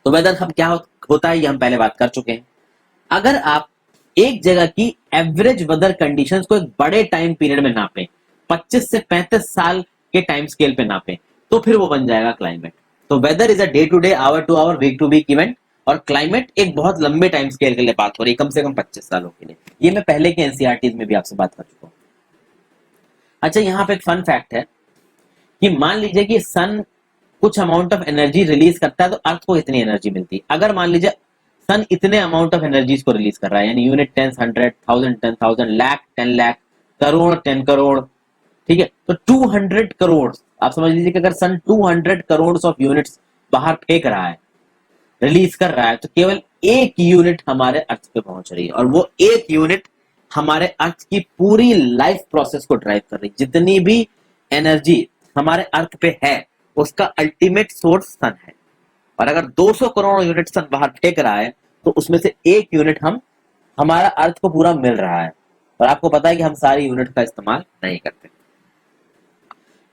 तो वेदर हम क्या होता है ये हम पहले बात कर चुके हैं। अगर आप एक जगह की एवरेज वेदर कंडीशंस को एक बड़े टाइम पीरियड में नापें, 25 से 35 साल के टाइम स्केल पे नापें, तो फिर वो बन जाएगा क्लाइमेट। तो weather is a day to day, hour to hour, week to week event, और क्लाइमेट एक बहुत लंबे टाइम स्केल के लिए बात हो रही है, कम से कम 25 सालों के लिए। ये मैं पहले के एनसीईआरटी में भी आपसे बात कर चुका हूँ। अच्छा, यहाँ पे एक फन फैक्ट है कि मान लीजिए कि सन कुछ अमाउंट ऑफ एनर्जी रिलीज करता है, तो अर्थ को इतनी एनर्जी मिलती है। अगर मान लीजिए सन इतने अमाउंट ऑफ एनर्जीज को रिलीज कर रहा है, यानी यूनिट 10, 100, 1000, 10,000, लाख 10 लाख, करोड़ 10 करोड़, ठीक है, तो 200 करोड़, आप समझ लीजिए कि अगर सन 200 करोड़ ऑफ यूनिट्स बाहर फेंक रहा है, रिलीज कर रहा है, तो केवल एक यूनिट हमारे अर्थ पे पहुंच रही है, और वो एक यूनिट हमारे अर्थ की पूरी लाइफ प्रोसेस को ड्राइव कर रही है। जितनी भी एनर्जी हमारे अर्थ पे है, उसका अल्टीमेट सोर्स सन है। और अगर 200 करोड़ यूनिट सन बाहर फेंक रहा है, तो उसमें से एक यूनिट हम हमारा अर्थ को पूरा मिल रहा है। और आपको पता है कि हम सारी यूनिट का इस्तेमाल नहीं करते।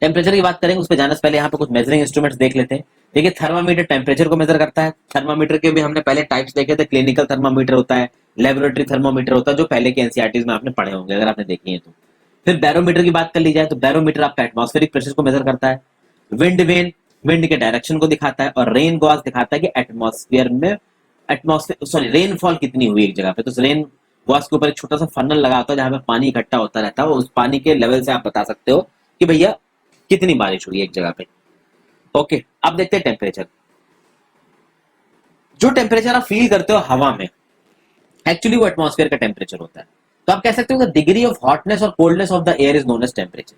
टेम्परेचर की बात करेंगे, उस पर जाने से पहले यहाँ पे कुछ मेजरिंग इंस्ट्रूमेंट्स देख लेते हैं। देखिए, थर्मामीटर टेम्परेचर को मेजर करता है। थर्मामीटर के भी हमने पहले टाइप्स देखे थे, क्लिनिकल थर्मामीटर होता है, लेबोरेटरी थर्मामीटर होता है, जो पहले के एनसीईआरटी में आपने पढ़े होंगे अगर आपने देखी है तो। फिर बैरोमीटर की बात कर ली जाए, तो बैरोमीटर आपका एटमॉस्फेरिक प्रेशर को मेजर करता है। विंड वेन, विंड के डायरेक्शन को दिखाता है। और रेन गॉज दिखाता है कि एटमॉस्फेयर में रेनफॉल कितनी हुई एक जगह पे। तो रेन गॉज के ऊपर एक छोटा सा फनल लगा होता है जहां पे पानी इकट्ठा होता रहता है, उस पानी के लेवल से आप बता सकते हो कि भैया कितनी बारिश हुई एक जगह पे। ओके, अब देखते हैं टेम्परेचर। जो टेम्परेचर आप फील करते हो हवा में, एक्चुअली वो एटमॉस्फेयर का टेम्परेचर होता है। तो आप कह सकते हो डिग्री ऑफ हॉटनेस और coldness of the air is known as temperature.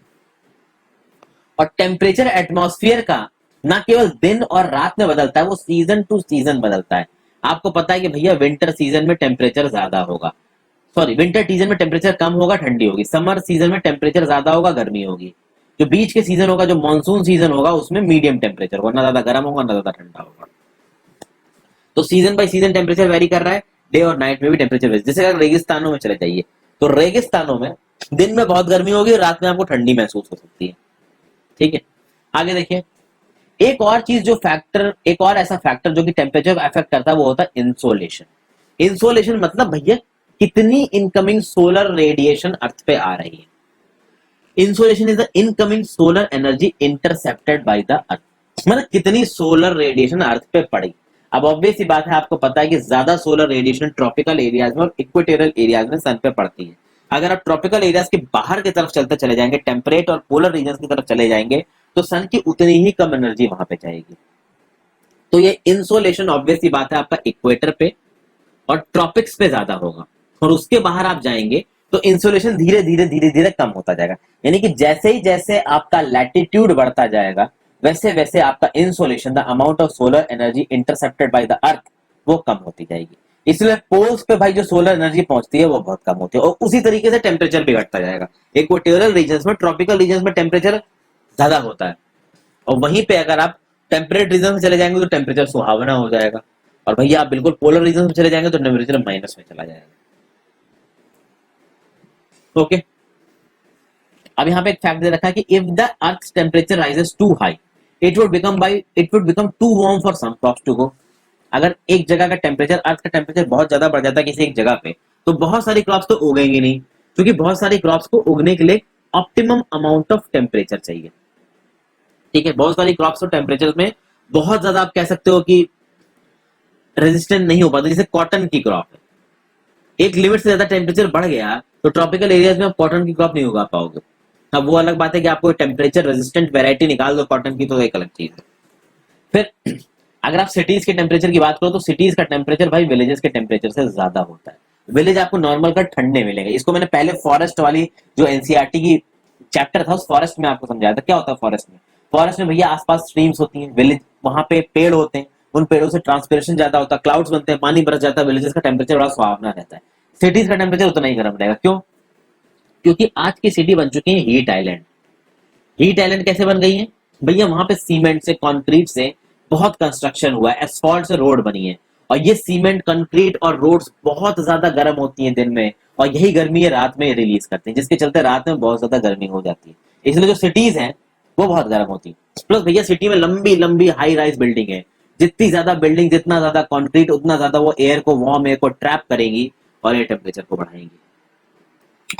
और टेम्परेचर एटमॉस्फेयर का ना केवल दिन और रात में बदलता है, वो सीजन टू सीजन बदलता है। आपको पता है कि भैया विंटर सीजन में टेम्परेचर ज्यादा होगा, सॉरी विंटर सीजन में टेम्परेचर कम होगा, ठंडी होगी। समर सीजन में टेम्परेचर ज्यादा होगा, गर्मी होगी। जो बीच के सीजन होगा, जो मानसून सीजन होगा, उसमें मीडियम टेम्परेचर होगा, ना ज्यादा गर्म होगा ना ज्यादा ठंडा होगा। तो season by season temperature vary कर रहा है, डे और नाइट में भी टेम्परेचर वेरी। जैसे अगर रेगिस्तानों में चले जाइए, तो रेगिस्तानों में दिन में बहुत गर्मी होगी और रात में आपको ठंडी महसूस हो सकती है। ठीक है, आगे देखिए। एक और चीज जो फैक्टर, एक और ऐसा फैक्टर जो कि टेम्परेचर को अफेक्ट करता है, वो होता है इंसोलेशन। इंसोलेशन मतलब भैया कितनी इनकमिंग सोलर रेडिएशन अर्थ पे आ रही है। Insolation is the incoming solar energy intercepted by the earth, मतलब कितनी सोलर रेडिएशन अर्थ पे पड़ी। अब ऑब्वियस सी बात है, आपको पता है कि ज्यादा सोलर रेडिएशन ट्रॉपिकल एरियाज में और इक्वेटोरियल एरियाज में सन पे पड़ती है। अगर आप ट्रॉपिकल एरियाज के बाहर की तरफ चलते चले जाएंगे, टेम्परेट और पोलर रीजन की तरफ चले जाएंगे, तो सन की उतनी ही कम एनर्जी वहां पे जाएगी। तो ये इंसोलेशन ऑब्वियस सी बात है आपका इक्वेटर पे और ट्रॉपिक्स पे ज्यादा होगा। और उसके बाहर आप जाएंगे तो इंसोलेशन धीरे धीरे धीरे धीरे कम होता जाएगा। यानी कि जैसे ही जैसे आपका लैटिट्यूड बढ़ता जाएगा, वैसे वैसे आपका insolation, the amount of solar energy intercepted by the earth, वो कम होती जाएगी। इसलिए पोल्स पे भाई जो सोलर एनर्जी पहुंचती है वो बहुत कम होती है, और उसी तरीके से टेम्परेचर भी घटता जाएगा। इक्वेटोरियल रीजन में, ट्रॉपिकल रीजन में टेम्परेचर ज्यादा होता है, और वहीं पे अगर आप टेम्परेट रीजन में चले जाएंगे तो टेम्परेचर सुहावना हो जाएगा। और भैया आप बिल्कुल पोलर रीजन में चले जाएंगे तो टेम्परेचर माइनस में चला जाएगा। ओके, अब यहाँ पे एक फैक्ट दे रखा है कि if the earth temperature rises too high, it would become too warm for some crops to grow. अगर एक जगह का टेम्परेचर, अर्थ का टेम्परेचर बहुत ज्यादा बढ़ जाता है किसी एक जगह पे, तो बहुत सारी क्रॉप्स तो उगेंगी नहीं, क्योंकि बहुत सारी क्रॉप्स को उगने के लिए ऑप्टिमम अमाउंट ऑफ टेम्परेचर चाहिए। ठीक है, बहुत सारी क्रॉप्स तो टेम्परेचर में बहुत ज्यादा, आप कह सकते हो कि रेजिस्टेंट नहीं हो पाती। जैसे कॉटन की क्रॉप है, एक लिमिट से ज्यादा टेम्परेचर बढ़ गया तो ट्रॉपिकल एरियाज में आप कॉटन की क्रॉप नहीं उगा पाओगे। अब वो अलग बात है कि आपको टेम्परेचर रेजिस्टेंट वेराइटी निकाल दो कॉटन की, तो एक अलग चीज है। फिर अगर आप सिटीज के टेम्परेचर की बात करो, तो सिटीज का टेम्परेचर भाई विलेजेस के टेम्परेचर से ज्यादा होता है। विलेज आपको नॉर्मल का ठंडे मिलेंगे। इसको मैंने पहले फॉरेस्ट वाली जो एनसीईआरटी की चैप्टर था उस फॉरेस्ट में आपको समझाया था क्या होता है फॉरेस्ट में। फॉरेस्ट में भैया आसपास स्ट्रीम्स होती हैं, विलेज वहां पे पेड़ होते हैं, उन पेड़ों से ट्रांसपिरेशन ज्यादा होता है, क्लाउड्स बनते हैं, पानी बरस जाता है, विलेजेस का टेम्परेचर बड़ा सुहावना रहता है। सिटीज का टेम्परेचर उतना ही गर्म रहेगा। क्यों? क्योंकि आज की सिटी बन चुकी है हीट आइलैंड। हीट आइलैंड कैसे बन गई है भैया? वहां पे सीमेंट से, कंक्रीट से बहुत कंस्ट्रक्शन हुआ है, एस्फॉल्ट से रोड बनी है, और ये सीमेंट, कंक्रीट और रोड्स बहुत ज्यादा गर्म होती हैं दिन में, और यही गर्मी ये रात में रिलीज करते हैं, जिसके चलते रात में बहुत ज्यादा गर्मी हो जाती है। इसलिए जो सिटीज हैं वो बहुत गर्म होती है। प्लस भैया सिटी में लंबी लंबी हाई राइज बिल्डिंग है, जितनी ज्यादा बिल्डिंग, जितना ज्यादा कंक्रीट, उतना ज्यादा वो एयर को, वार्म एयर को ट्रैप करेंगी और एयर टेम्परेचर को बढ़ाएंगी।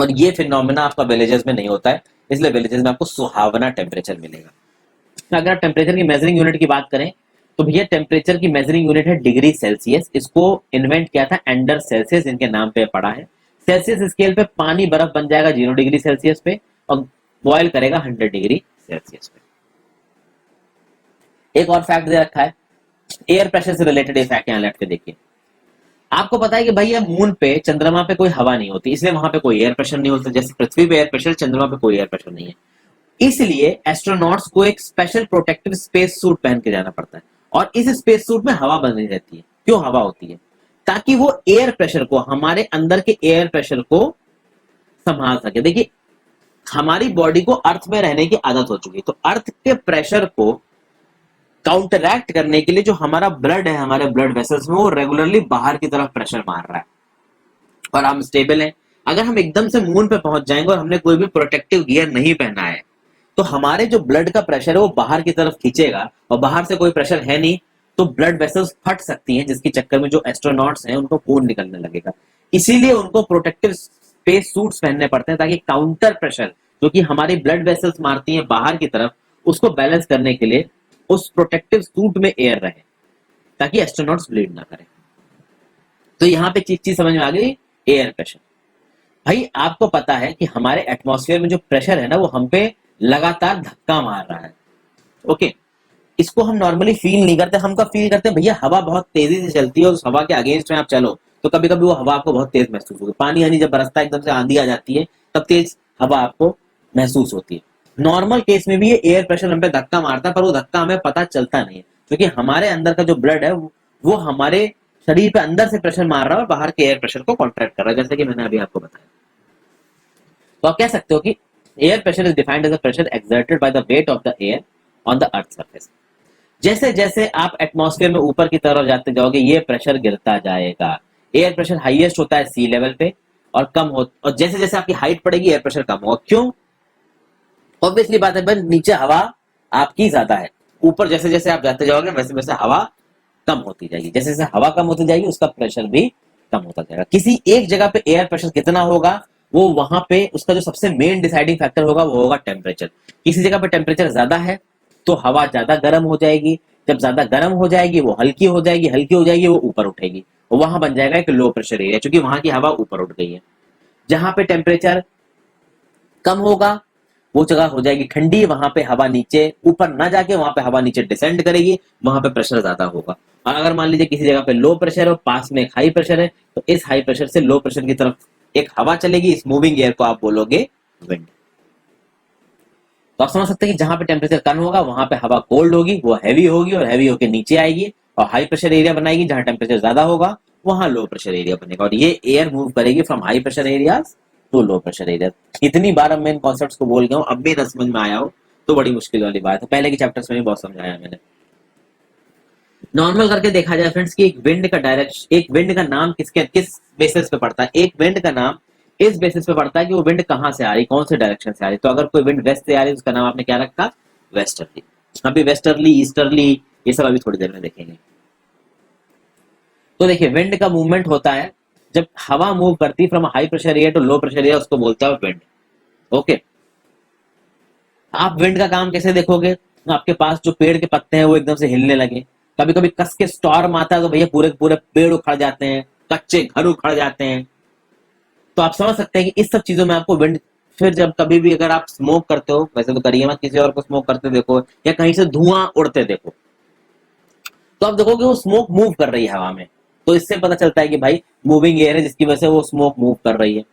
और ये फिनोमेना आपका विलेजेस में नहीं होता है, इसलिए विलेजेस में आपको सुहावना टेम्परेचर मिलेगा। अगर टेम्परेचर की मेजरिंग यूनिट की बात करें तो भैया टेम्परेचर की मेजरिंग यूनिट है डिग्री सेल्सियस। इसको इन्वेंट किया था एंडर सेल्सियस, इनके नाम पे पड़ा है। सेल्सियस स्केल पे पानी बर्फ बन जाएगा 0 डिग्री सेल्सियस पे और बॉयल करेगा 100 डिग्री सेल्सियस पे। एक और फैक्ट दे रखा है एयर प्रेशर से रिलेटेड, ये फैक्ट यहाँ लेफ्ट पे देखिए। आपको पता है कि भैया मून पे, चंद्रमा पे कोई हवा नहीं होती, इसलिए वहां पे कोई एयर प्रेशर नहीं होता। जैसे पृथ्वी पे एयर प्रेशर, चंद्रमा पे कोई एयर प्रेशर नहीं है। इसलिए एस्ट्रोनॉट्स को एक स्पेशल प्रोटेक्टिव स्पेस सूट पहन के जाना पड़ता है, और इस स्पेस सूट में हवा बनी रहती है। क्यों हवा होती है? ताकि वो एयर प्रेशर को, हमारे अंदर के एयर प्रेशर को संभाल सके। देखिए हमारी बॉडी को अर्थ में रहने की आदत हो चुकी है, तो अर्थ के प्रेशर को काउंटरैक्ट करने के लिए जो हमारा ब्लड है, हमारे ब्लड वेसल्स में, वो रेगुलरली बाहर की तरफ प्रेशर मार रहा है और हम स्टेबल हैं। अगर हम एकदम से मून पे पहुंच जाएंगे और हमने कोई भी प्रोटेक्टिव गियर नहीं पहना है, तो हमारे जो ब्लड का प्रेशर है वो बाहर की तरफ खींचेगा, और बाहर से कोई प्रेशर है नहीं, तो ब्लड वेसल्स फट सकती हैं, जिसके चक्कर में जो एस्ट्रोनॉट्स हैं उनको खून निकलने लगेगा। इसीलिए उनको प्रोटेक्टिव स्पेस सूट्स पहनने पड़ते हैं, ताकि काउंटर प्रेशर जो कि हमारी ब्लड वेसल्स मारती हैं बाहर की तरफ, उसको बैलेंस करने के लिए उस प्रोटेक्टिव सूट में एयर रहे, ताकि एस्ट्रोनॉट्स ब्लीड ना करें। तो यहाँ पे चीज समझ में आ गई, एयर प्रेशर। भाई आपको पता है कि हमारे एटमॉस्फेयर में जो प्रेशर है ना, वो हम पे लगातार धक्का मार रहा है। ओके, इसको हम नॉर्मली फील नहीं करते, हम कब फील करते हैं भैया? हवा बहुत तेजी से चलती है और उस हवा के अगेंस्ट में आप चलो तो कभी कभी वो हवा आपको बहुत तेज महसूस होगी। पानी यानी जब बरसता है, एकदम से आंधी आ जाती है, तब तेज हवा आपको महसूस होती है। नॉर्मल केस में भी ये एयर प्रेशर हम पे धक्का मारता है, पर वो धक्का हमें पता चलता नहीं है, क्योंकि हमारे अंदर का जो ब्लड है वो हमारे शरीर पे अंदर से प्रेशर मार रहा है और बाहर के एयर प्रेशर को कॉन्ट्रैक्ट कर रहा है, जैसे कि मैंने अभी आपको बताया। तो आप कह सकते हो कि air pressure is defined as a pressure exerted by the weight of the air on the earth surface. जैसे जैसे आप एटमॉस्फेयर में ऊपर की तरफ जाते जाओगे, ये प्रेशर गिरता जाएगा। एयर प्रेशर हाईएस्ट होता है सी लेवल पे और कम हो, और जैसे जैसे आपकी हाइट बढ़ेगी एयर प्रेशर कम होगा। क्यों? ऑब्वियसली बात है, पर नीचे हवा आपकी ज्यादा है, ऊपर जैसे जैसे आप जाते जाओगे वैसे वैसे हवा कम होती जाएगी। जैसे जैसे हवा कम होती जाएगी उसका प्रेशर भी कम होता जाएगा। किसी एक जगह पे एयर प्रेशर कितना होगा, वो वहां पे उसका जो सबसे मेन डिसाइडिंग फैक्टर होगा वो होगा टेम्परेचर। किसी जगह पे टेम्परेचर ज्यादा है तो हवा ज्यादा गर्म हो जाएगी, जब ज्यादा गर्म हो जाएगी वो हल्की हो जाएगी, हल्की हो जाएगी वो ऊपर उठेगी, और वहां बन जाएगा एक लो प्रेशर एरिया, क्योंकि वहां की हवा ऊपर उठ गई है। जहां पे टेम्परेचर कम होगा वो जगह हो जाएगी ठंडी, वहां पे हवा नीचे ऊपर ना जाके वहां पे हवा नीचे डिसेंड करेगी, वहां पे प्रेशर ज्यादा होगा। और अगर मान लीजिए किसी जगह पे लो प्रेशर है और पास में एक हाई प्रेशर है, तो इस हाई प्रेशर से लो प्रेशर की तरफ एक हवा चलेगी, इस मूविंग एयर को आप बोलोगे विंड। तो आप समझ सकते हैं कि जहां पे टेम्परेचर कम होगा वहां पे हवा कोल्ड होगी, वो हैवी होगी और हैवी होकर नीचे आएगी और हाई प्रेशर एरिया बनाएगी। जहां टेम्परेचर ज्यादा होगा वहां लो प्रेशर एरिया बनेगा, और ये एयर मूव करेगी from high pressure areas to low pressure area. इतनी बार अब मैं इन कॉन्सेप्ट्स को बोल गया हूं, अब भी ना समझ में आया हो तो बड़ी मुश्किल वाली बात है। पहले के चैप्टर्स में भी बहुत समझाया मैंने। नॉर्मल करके देखा जाए फ्रेंड्स कि एक विंड का डायरेक्शन, एक विंड का नाम किस बेसिस पे पड़ता है? एक विंड का नाम इस बेसिस पे पड़ता है कि वो विंड कहां से आ रही, कौन से डायरेक्शन से आ रही। तो अगर कोई विंड वेस्ट से आ रही है उसका नाम आपने क्या रखा? वेस्टर्ली। अभी वेस्टर्ली, ईस्टर्ली, ये सब अभी थोड़ी देर में देखेंगे। तो देखिए विंड का मूवमेंट होता है जब हवा मूव करती है from high pressure area to low pressure area, उसको बोलते हैं विंड। ओके, आप विंड का काम कैसे देखोगे? आपके पास जो पेड़ के पत्ते हैं वो एकदम से हिलने लगे, कभी कभी कस के स्टॉर्म आता है तो भैया पूरे पूरे पेड़ उखड़ जाते हैं, कच्चे घर उखड़ जाते हैं। तो आप समझ सकते हैं कि इस सब चीजों में आपको विंड। फिर जब कभी भी अगर आप स्मोक करते हो, वैसे तो करिए मत, किसी और को स्मोक करते देखो या कहीं से धुआं उड़ते देखो, तो आप देखोगे वो स्मोक मूव कर रही है हवा में। तो इससे पता चलता है कि भाई मूविंग एयर है, जिसकी वजह से वो स्मोक मूव कर रही है।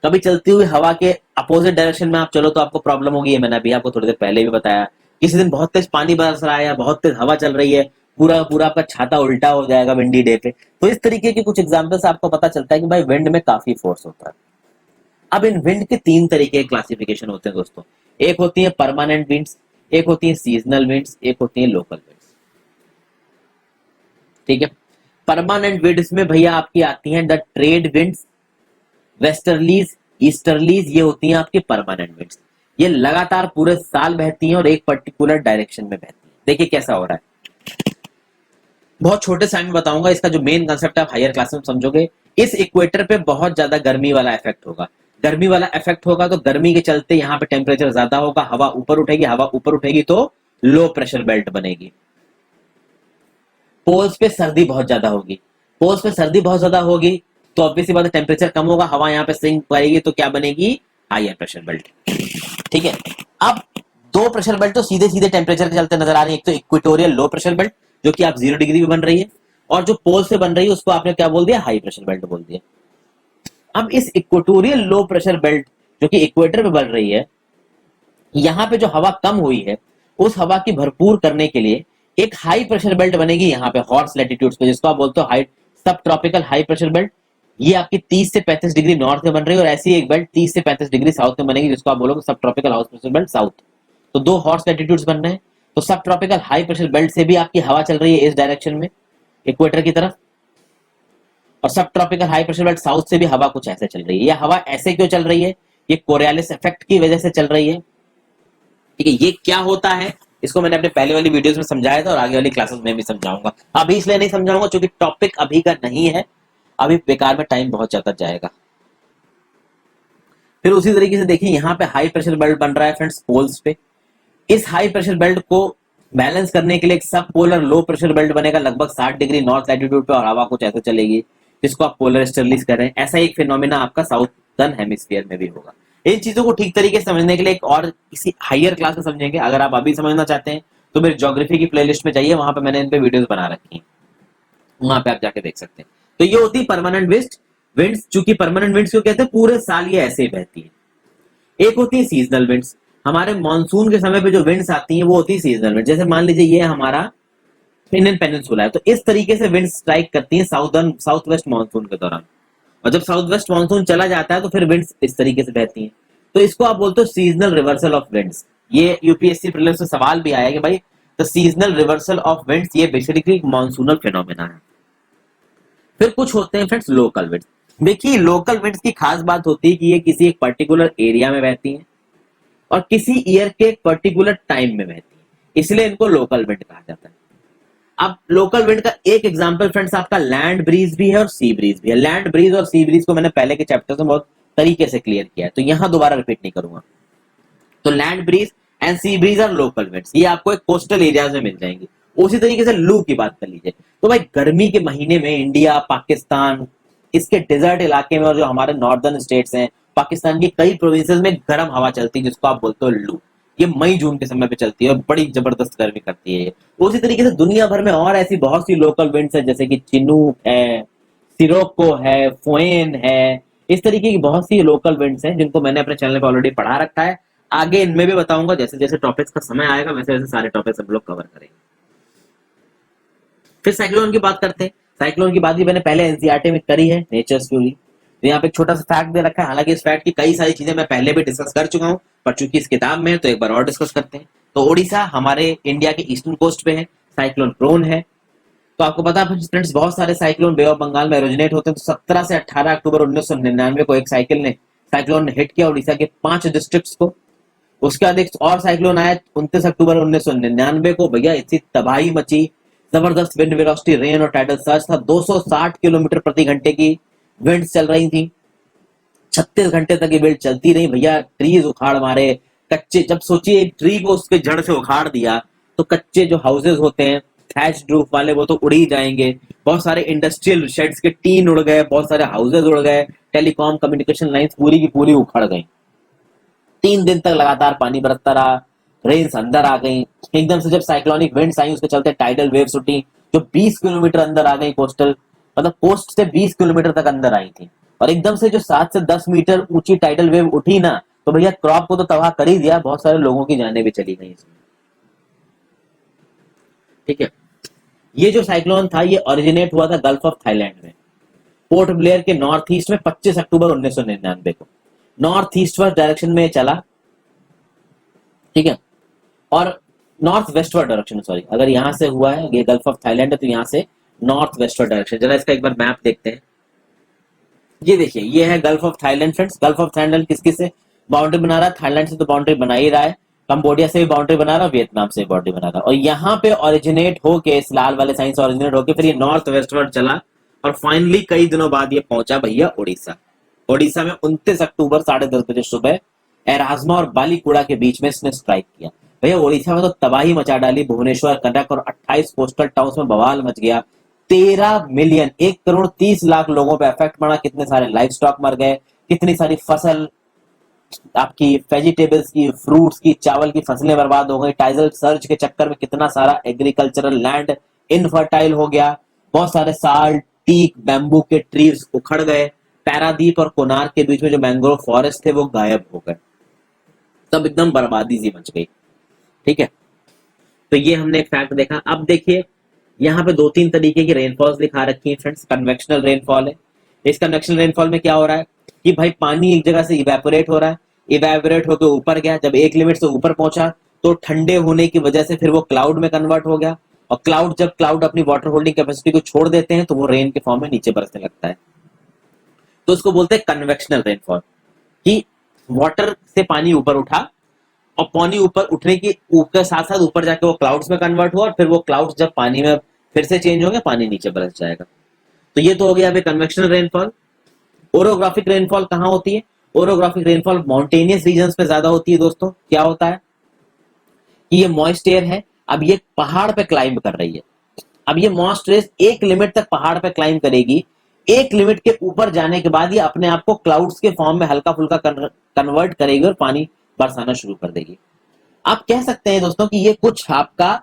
कभी चलती हुई हवा के अपोजिट डायरेक्शन में आप चलो तो आपको प्रॉब्लम होगी, ये मैंने अभी आपको थोड़ी देर पहले भी बताया। किसी दिन बहुत तेज पानी बरस रहा है या बहुत तेज हवा चल रही है, पूरा पूरा आपका छाता उल्टा हो जाएगा विंडी डे पे। तो इस तरीके के कुछ एग्जाम्पल से आपको पता चलता है कि भाई विंड में काफी फोर्स होता है। अब इन विंड के तीन तरीके के क्लासिफिकेशन होते हैं दोस्तों। एक होती है परमानेंट विंड्स, एक होती है सीजनल विंड्स, एक होती है लोकल विंड्स। ठीक है। परमानेंट विंड्स में भैया आपकी आती हैं the trade winds, westerlies, easterlies, ये होती हैं आपकी परमानेंट विंड्स। ये लगातार पूरे साल बहती हैं और एक पर्टिकुलर डायरेक्शन में बहती हैं। देखिए कैसा हो रहा है, बहुत छोटे साइड में बताऊंगा, इसका जो मेन कंसेप्ट आप हायर क्लास में समझोगे। इस इक्वेटर पे बहुत ज्यादा गर्मी वाला इफेक्ट होगा, गर्मी वाला इफेक्ट होगा तो गर्मी के चलते यहाँ पे टेम्परेचर ज्यादा होगा, हवा ऊपर उठेगी, हवा ऊपर उठेगी तो लो प्रेशर बेल्ट बनेगी। पोल्स पे सर्दी बहुत ज्यादा होगी, पोल्स पे सर्दी बहुत ज्यादा होगी तो ऑब्वियसली बात है टेम्परेचर कम होगा, हवा यहाँ पे सिंक करेगी तो क्या बनेगी, हायर प्रेशर बेल्ट। ठीक है। अब दो प्रेशर बेल्ट तो सीधे सीधे टेम्परेचर के चलते नजर आ रही है। एक तो इक्वेटोरियल लो प्रेशर बेल्ट जो कि आप 0 डिग्री में बन रही है, और जो पोल से बन रही है उसको आपने क्या बोल दिया, हाई प्रेशर बेल्ट बोल दिया। अब इस इक्वेटोरियल लो प्रेशर बेल्ट जो कि इक्वेटर पे बन रही है, यहाँ पे जो हवा कम हुई है उस हवा की भरपूर करने के लिए एक हाई प्रेशर बेल्ट बनेगी यहाँ पे हॉट्स लैटिट्यूड्स पे, जिसको आप बोलते हो हाई सब ट्रॉपिकल हाई प्रेशर बेल्ट। ये आपकी 30 से 35 डिग्री नॉर्थ में बन रही है, और ऐसी एक बेल्ट 30 से 35 डिग्री साउथ में बनेगी, जिसको आप बोलोगे सब tropical house pressure belt south. तो दो हॉट्स लैटिट्यूड्स बन रहे हैं, तो सब ट्रॉपिकल हाई प्रेशर बेल्ट से भी आपकी हवा चल रही है इस डायरेक्शन में इक्वेटर की तरफ, और सब tropical high pressure belt south से भी हवा कुछ ऐसे चल रही है। ये हवा ऐसे क्यों चल रही है, ये कोरियालिस इफेक्ट की वजह से चल रही है। ठीक है। ये क्या होता है इसको मैंने अपने पहले वाली वीडियोस में समझाया था और आगे वाली क्लासेस में भी समझाऊंगा, अभी इसलिए नहीं समझाऊंगा क्योंकि टॉपिक अभी का नहीं है, अभी बेकार में टाइम बहुत ज्यादा जाएगा। फिर उसी तरीके से देखिए यहाँ पे हाई प्रेशर बेल्ट बन रहा है फ्रेंड्स पोल्स पे। इस हाई प्रेशर बेल्ट को बैलेंस करने के लिए एक सब पोलर लो प्रेशर बेल्ट बनेगा लगभग 60 डिग्री नॉर्थ लैटिट्यूड पे, और हवा कुछ ऐसे चलेगी जिसको आप पोलर स्टर्लीज कर रहे हैं। ऐसा एक फिनोमिना आपका साउथर्न हेमिस्फीयर में भी होगा। इन चीजों को ठीक तरीके से समझने के लिए एक और किसी हायर क्लास में समझेंगे। अगर आप अभी समझना चाहते हैं तो मेरे ज्योग्राफी की प्लेलिस्ट में जाइए, वहां पे मैंने इन पे वीडियोस बना रखी हैं, वहां पे आप जाके देख सकते हैं। तो ये होती है परमानेंट विंड्स, चूंकि परमानेंट विंड्स क्यों कहते हैं, पूरे साल ये ऐसे ही बहती है। एक होती है सीजनल विंड्स, हमारे मानसून के समय पे जो विंड्स आती हैं वो होती है सीजनल विंड। जैसे मान लीजिए ये हमारा इंडियन पेनिनसुला है, तो इस तरीके से विंड स्ट्राइक करती है साउथ वेस्ट मानसून के दौरान, और जब साउथ वेस्ट मानसून चला जाता है तो फिर विंड्स इस तरीके से बहती हैं। तो इसको आप बोलते हो सीजनल रिवर्सल ऑफ विंड्स। ये यूपीएससी प्रीलिम्स में सवाल भी आया कि भाई the seasonal reversal of winds, ये बेसिकली मॉनसूनल फिनोमेना है। फिर कुछ होते हैं फ्रेंड्स लोकल विंड्स। देखिए लोकल विंड्स की खास बात होती है कि ये किसी एक पर्टिकुलर एरिया में बहती हैं और किसी ईयर के एक पर्टिकुलर टाइम में बहती हैं, इसलिए इनको लोकल विंड कहा जाता है। अब लोकल विंड का एक एग्जांपल फ्रेंड्स आपका लैंड ब्रीज भी है और सी ब्रीज भी है। लैंड ब्रीज और सी ब्रीज को मैंने पहले के चैप्टर में बहुत तरीके से क्लियर किया है, तो यहां दोबारा रिपीट नहीं करूंगा। तो land breeze and sea breeze और लोकल विंड्स ये आपको एक कोस्टल एरियाज में मिल जाएंगी। उसी तरीके से लू की बात कर लीजिए, तो भाई गर्मी के महीने में इंडिया, पाकिस्तान, इसके डेजर्ट इलाके में और जो हमारे नॉर्दर्न स्टेट्स हैं, पाकिस्तान की कई प्रोविंसेस में गर्म हवा चलती है जिसको आप बोलते हो लू। ये मई जून के समय पे चलती है और बड़ी जबरदस्त गर्मी करती है ये। उसी तरीके से दुनिया भर में और ऐसी बहुत सी लोकल विंड्स है, जैसे कि चिनूक है, सिरोको है, फोएन है, इस तरीके की बहुत सी लोकल विंड्स हैं जिनको मैंने अपने चैनल पे ऑलरेडी पढ़ा रखा है। आगे इनमें भी बताऊंगा, जैसे जैसे टॉपिक्स का समय आएगा वैसे वैसे सारे टॉपिक्स हम लोग कवर करेंगे। फिर साइक्लोन की बात करते हैं। साइक्लोन की बात भी मैंने पहले एनसीईआरटी में करी है, नेचर्स फ्यूरी। तो यहाँ पे एक छोटा सा फैक्ट दे रखा है, हालांकि इस फैक्ट की कई सारी चीजें मैं पहले भी डिस्कस कर चुका हूँ, पर चूंकि इस किताब में है तो एक बार और डिस्कस करते हैं। तो ओडिशा हमारे इंडिया के ईस्टर्न कोस्ट पे है, साइक्लोन प्रोन है। तो आपको पता है फ्रेंड्स बहुत सारे साइक्लोन बे ऑफ बंगाल में ओरिजिनेट होते हैं। तो 17 से 18 अक्टूबर 1999 को एक साइक्लोन ने हिट किया उड़ीसा के 5 डिस्ट्रिक्ट्स को। उसके बाद एक और साइक्लोन आया 29 अक्टूबर 1999 को, भैया इतनी तबाही मची, जबरदस्त विंड वेलोसिटी, रेन और टाइडल सर्ज था, 260 किलोमीटर प्रति घंटे की विंड चल रही थी, 36 घंटे तक ये विंड चलती रही भैया। ट्रीज उखाड़ मारे, कच्चे, जब सोचिए एक ट्री को उसके जड़ से उखाड़ दिया तो कच्चे जो हाउसेज होते हैं थैच रूफ वाले वो तो उड़ ही जाएंगे। बहुत सारे इंडस्ट्रियल शेड्स के टीन उड़ गए, बहुत सारे हाउसेज उड़ गए, टेलीकॉम कम्युनिकेशन लाइंस पूरी की पूरी उखड़ गई। 3 दिन तक लगातार पानी बरसता रहा, रेन्स अंदर आ गई। एकदम से जब साइक्लोनिक विंड्स आई उसके चलते टाइडल वेव्स उठी जो 20 किलोमीटर अंदर आ गई कोस्टल मतलब कोस्ट से 20 किलोमीटर तक अंदर आई थी, और एकदम से जो 7 से 10 मीटर ऊंची टाइडल वेव उठी ना, तो भैया क्रॉप को तो तबाह कर ही दिया, बहुत सारे लोगों की जानें भी चली गई इसमें। ठीक है, ये जो साइक्लोन था ये ओरिजिनेट हुआ था गल्फ ऑफ थाईलैंड में, पोर्ट ब्लेयर के नॉर्थ ईस्ट में 25 अक्टूबर 1999 को नॉर्थ ईस्टवर्ड डायरेक्शन में चला। ठीक है, और नॉर्थ वेस्टवर्ड डायरेक्शन, सॉरी, अगर यहां से हुआ है ये गल्फ ऑफ थाईलैंड है तो यहां से नॉर्थ वेस्टवर्ड डायरेक्शन। जरा इसका एक बार मैप देखते हैं। ये देखिए, ये है gulf of Thailand friends. Gulf of Thailand किस किस से बाउंड्री बना रहा है? थाईलैंड से तो बाउंड्री बना ही रहा है, कंबोडिया से भी बाउंड्री बना रहा है, वियतनाम से भी बाउंड्री बना रहा है, और यहाँ पे ओरिजिनेट होके, इस लाल वाले साइन से ओरिजिनेट होके फिर ये नॉर्थ वेस्टवर्ड चला, और फाइनली कई दिनों बाद ये पहुंचा भैया उड़ीसा। उड़ीसा में 29 अक्टूबर 10:30 बजे सुबह एराज्मा और बालीकुड़ा के बीच में इसने स्ट्राइक किया। भैया उड़ीसा में तो तबाही मचा डाली, भुवनेश्वर, कटक और 28 कोस्टल टाउन्स में बवाल मच गया। 13 मिलियन, 1 करोड़ 30 लाख लोगों पे इफेक्ट पड़ा। कितने सारे लाइफ स्टॉक मर गए, कितनी सारी फसल, आपकी वेजिटेबल्स की, फ्रूट्स की, चावल की फसलें बर्बाद हो गई। टाइडल सर्ज के चक्कर में कितना सारा एग्रीकल्चरल लैंड इनफर्टाइल हो गया। बहुत सारे साल, टीक, बैम्बू के ट्रीज उखड़ गए। पैरादीप और कोनार्क के बीच में जो मैंग्रोव फॉरेस्ट थे वो गायब हो गए। तब एकदम बर्बादी सी मच गई। ठीक है, तो ये हमने एक फैक्ट देखा। अब देखिए, यहाँ पे 2-3 तरीके की रेनफॉल्स दिखा रखी है फ्रेंड्स। कन्वेक्शनल रेनफॉल है। इस कन्वेक्शनल रेनफॉल में क्या हो रहा है कि भाई पानी एक जगह से इवेपोरेट हो रहा है, इवेपोरेट होकर ऊपर गया, जब एक लिमिट से ऊपर पहुंचा तो ठंडे होने की वजह से फिर वो क्लाउड में कन्वर्ट हो गया, और जब क्लाउड अपनी वाटर होल्डिंग कैपेसिटी को छोड़ देते हैं तो वो रेन के फॉर्म में नीचे बरसने लगता है। तो उसको बोलते हैं कन्वेक्शनल रेनफॉल, कि वाटर से पानी ऊपर उठा और पानी ऊपर उठने की ऊपर साथ साथ ऊपर जाके वो क्लाउड्स में कन्वर्ट हुआ, और फिर वो क्लाउड्स जब पानी में फिर से चेंज होंगे, पानी नीचे बरस जाएगा। तो ये तो हो गया अभी कन्वेक्शनल रेनफॉल। ओरोग्राफिक रेनफॉल कहाँ होती है? ओरोग्राफिक रेनफॉल माउंटेनियस रीजन्स में ज्यादा होती है दोस्तों। क्या होता है कि ये मॉइस्ट एयर है, अब ये पहाड़ पे क्लाइंब कर रही है। अब ये मॉइस्ट एयर एक लिमिट तक पहाड़ पे क्लाइंब करेगी, एक लिमिट के ऊपर जाने के बाद ये अपने आप को क्लाउड्स के फॉर्म में हल्का फुल्का कन्वर्ट करेगी और पानी बरसाना शुरू कर देगी। आप कह सकते हैं दोस्तों कि ये कुछ आपका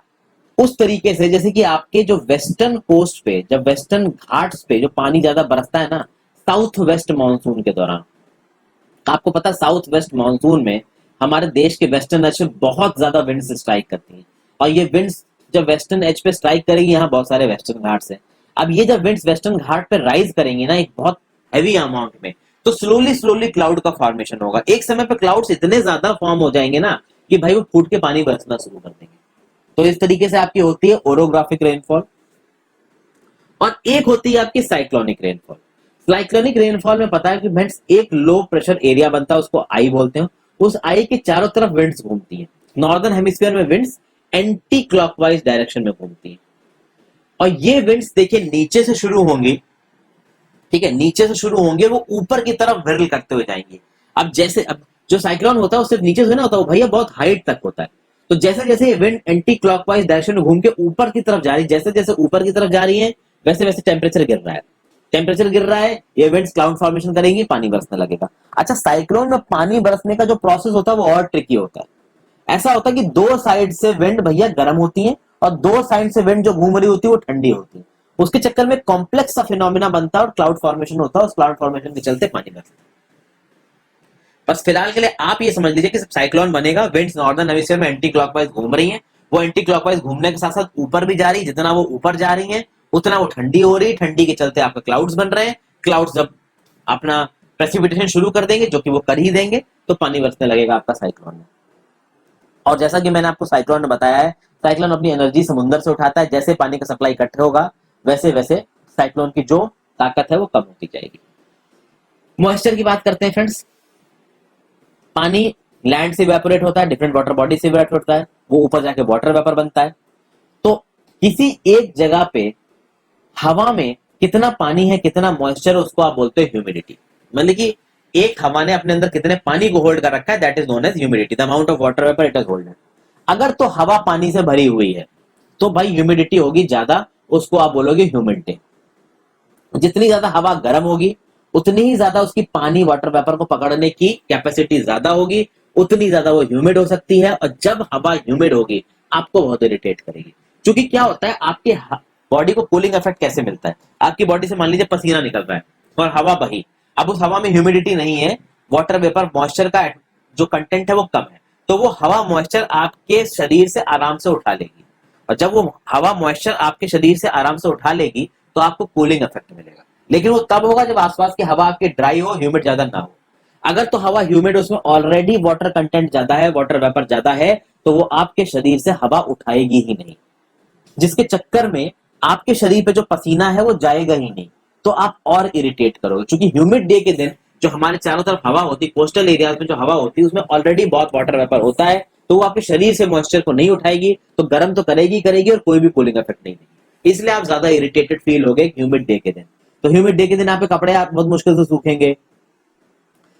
उस तरीके से, जैसे कि आपके जो वेस्टर्न कोस्ट पे, जब वेस्टर्न घाट्स पे जो पानी ज्यादा बरसता है ना साउथ वेस्ट मानसून के दौरान, आपको पता है साउथ वेस्ट मानसून में हमारे देश के वेस्टर्न एज पे बहुत ज्यादा विंड्स स्ट्राइक करती हैं, और ये विंड्स जब वेस्टर्न एज पे स्ट्राइक करेगी, यहाँ बहुत सारे वेस्टर्न घाट्स हैं। अब ये जब विंड्स वेस्टर्न घाट पे राइज करेंगी ना एक बहुत हैवी अमाउंट में, तो स्लोली स्लोली क्लाउड का फॉर्मेशन होगा। एक समय पे क्लाउड्स इतने ज्यादा फॉर्म हो जाएंगे ना कि भाई वो फूट के पानी बरसना शुरू कर देंगे। तो इस तरीके से आपकी होती है ओरोग्राफिक रेनफॉल। और एक होती है आपकी साइक्लोनिक रेनफॉल। साइक्लोनिक रेनफॉल में पता है कि फ्रेंड्स एक लो प्रेशर एरिया बनता है, उसको आई बोलते हैं। उस आई के चारों तरफ विंड्स घूमती हैं। नॉर्दर्न हेमिस्फीयर में विंड्स एंटी क्लॉकवाइज डायरेक्शन में घूमती हैं, और ये विंड्स देखिए नीचे से शुरू होंगी। ठीक है, नीचे से शुरू होंगे, वो ऊपर की तरफ विरल करते हुए जाएंगे। अब जैसे अब जो साइक्लोन होता है वो सिर्फ नीचे से ना होता है, भैया बहुत हाइट तक होता है। तो जैसे जैसे विंड एंटी क्लॉकवाइज डायरेक्शन में घूम के ऊपर की तरफ जा रही है, जैसे जैसे ऊपर की तरफ जा रही है वैसे वैसे टेम्परेचर गिर रहा है। टेम्परेचर गिर रहा है, ये विंड्स क्लाउड फॉर्मेशन करेंगी, पानी बरसने लगेगा। अच्छा, साइक्लोन में पानी बरसने का जो प्रोसेस होता है वो और ट्रिकी होता है। ऐसा होता है कि दो साइड से विंड भैया गर्म होती है, और दो साइड से विंड जो घूम रही होती है वो ठंडी होती है। उसके चक्कर में कॉम्प्लेक्स सा फिनोमिना बनता है और क्लाउड फॉर्मेशन होता है। उस क्लाउड फॉर्मेशन के चलते पानी बरसता है। बस फिलहाल के लिए आप ये समझ लीजिए कि साइक्लोन बनेगा, विंड्स नॉर्दर्न हेमिस्फीयर में एंटी क्लॉकवाइज घूम रही हैं। वो एंटी क्लॉकवाइज घूमने के साथ साथ ऊपर भी जा रही है, जितना वो ऊपर जा रही है उतना वो ठंडी हो रही है। ठंडी के चलते आपके क्लाउड्स बन रहे हैं। क्लाउड्स जब अपना प्रेसिपिटेशन शुरू कर देंगे, जो कि वो कर ही देंगे, तो पानी बरसने लगेगा आपका साइक्लोन में। और जैसा कि मैंने आपको साइक्लोन में बताया है, साइक्लोन अपनी एनर्जी समुद्र से उठाता है। जैसे पानी का सप्लाई कट होगा वैसे वैसे साइक्लोन की जो ताकत है वो कम होती जाएगी। मॉइस्चर की बात करते हैं फ्रेंड्स। पानी लैंड से इवेपोरेट होता है, डिफरेंट वाटर बॉडी से इवेपोरेट होता है, वो ऊपर जाके वाटर वेपर बनता है। तो किसी एक जगह पे हवा में कितना पानी है, कितना मॉइस्चर, उसको आप बोलते हैं ह्यूमिडिटी। मतलब कि एक हवा ने अपने अंदर कितने पानी को होल्ड कर रखा है, that is known as humidity, the amount of water vapour it is holded. अगर तो हवा पानी से भरी हुई है तो भाई ह्यूमिडिटी होगी ज्यादा, उसको आप बोलोगे ह्यूमिड डे। जितनी ज्यादा हवा गर्म होगी उतनी ही ज्यादा उसकी पानी वाटर वेपर को पकड़ने की कैपेसिटी ज्यादा होगी, उतनी ज्यादा वो ह्यूमिड हो सकती है। और जब हवा ह्यूमिड होगी आपको बहुत इरिटेट करेगी, क्योंकि क्या होता है आपके बॉडी को कूलिंग इफेक्ट कैसे मिलता है। आपकी बॉडी से मान लीजिए पसीना निकल रहा है और हवा बही, अब उस हवा में ह्यूमिडिटी नहीं है, वाटर वेपर मॉइस्चर का जो कंटेंट है वो कम है, तो वो हवा मॉइस्चर आपके शरीर से आराम से उठा लेगी, और जब वो हवा मॉइस्चर आपके शरीर से आराम से उठा लेगी तो आपको कूलिंग इफेक्ट मिलेगा। लेकिन वो तब होगा जब आसपास की हवा आपकी ड्राई हो, ह्यूमिड ज्यादा ना हो। अगर तो हवा ह्यूमिड, उसमें ऑलरेडी वाटर कंटेंट ज्यादा है, वाटर वेपर ज्यादा है, तो वो आपके शरीर से हवा उठाएगी ही नहीं, जिसके चक्कर में आपके शरीर पे जो पसीना है वो जाएगा ही नहीं, तो आप और इरिटेट करोगे। क्योंकि ह्यूमिड डे के दिन जो हमारे चारों तरफ हवा होती है, कोस्टल एरियाज में जो हवा होती है उसमें ऑलरेडी बहुत वाटर वेपर होता है, तो वो आपके शरीर से मॉइस्चर को नहीं उठाएगी, तो गर्म तो करेगी करेगी और कोई भी कूलिंग इफेक्ट नहीं देगी। इसलिए आप ज्यादा इरिटेटेड फील होगे ह्यूमिड डे के दिन। तो ह्यूमिड डे के दिन आपके कपड़े आप बहुत मुश्किल से सूखेंगे,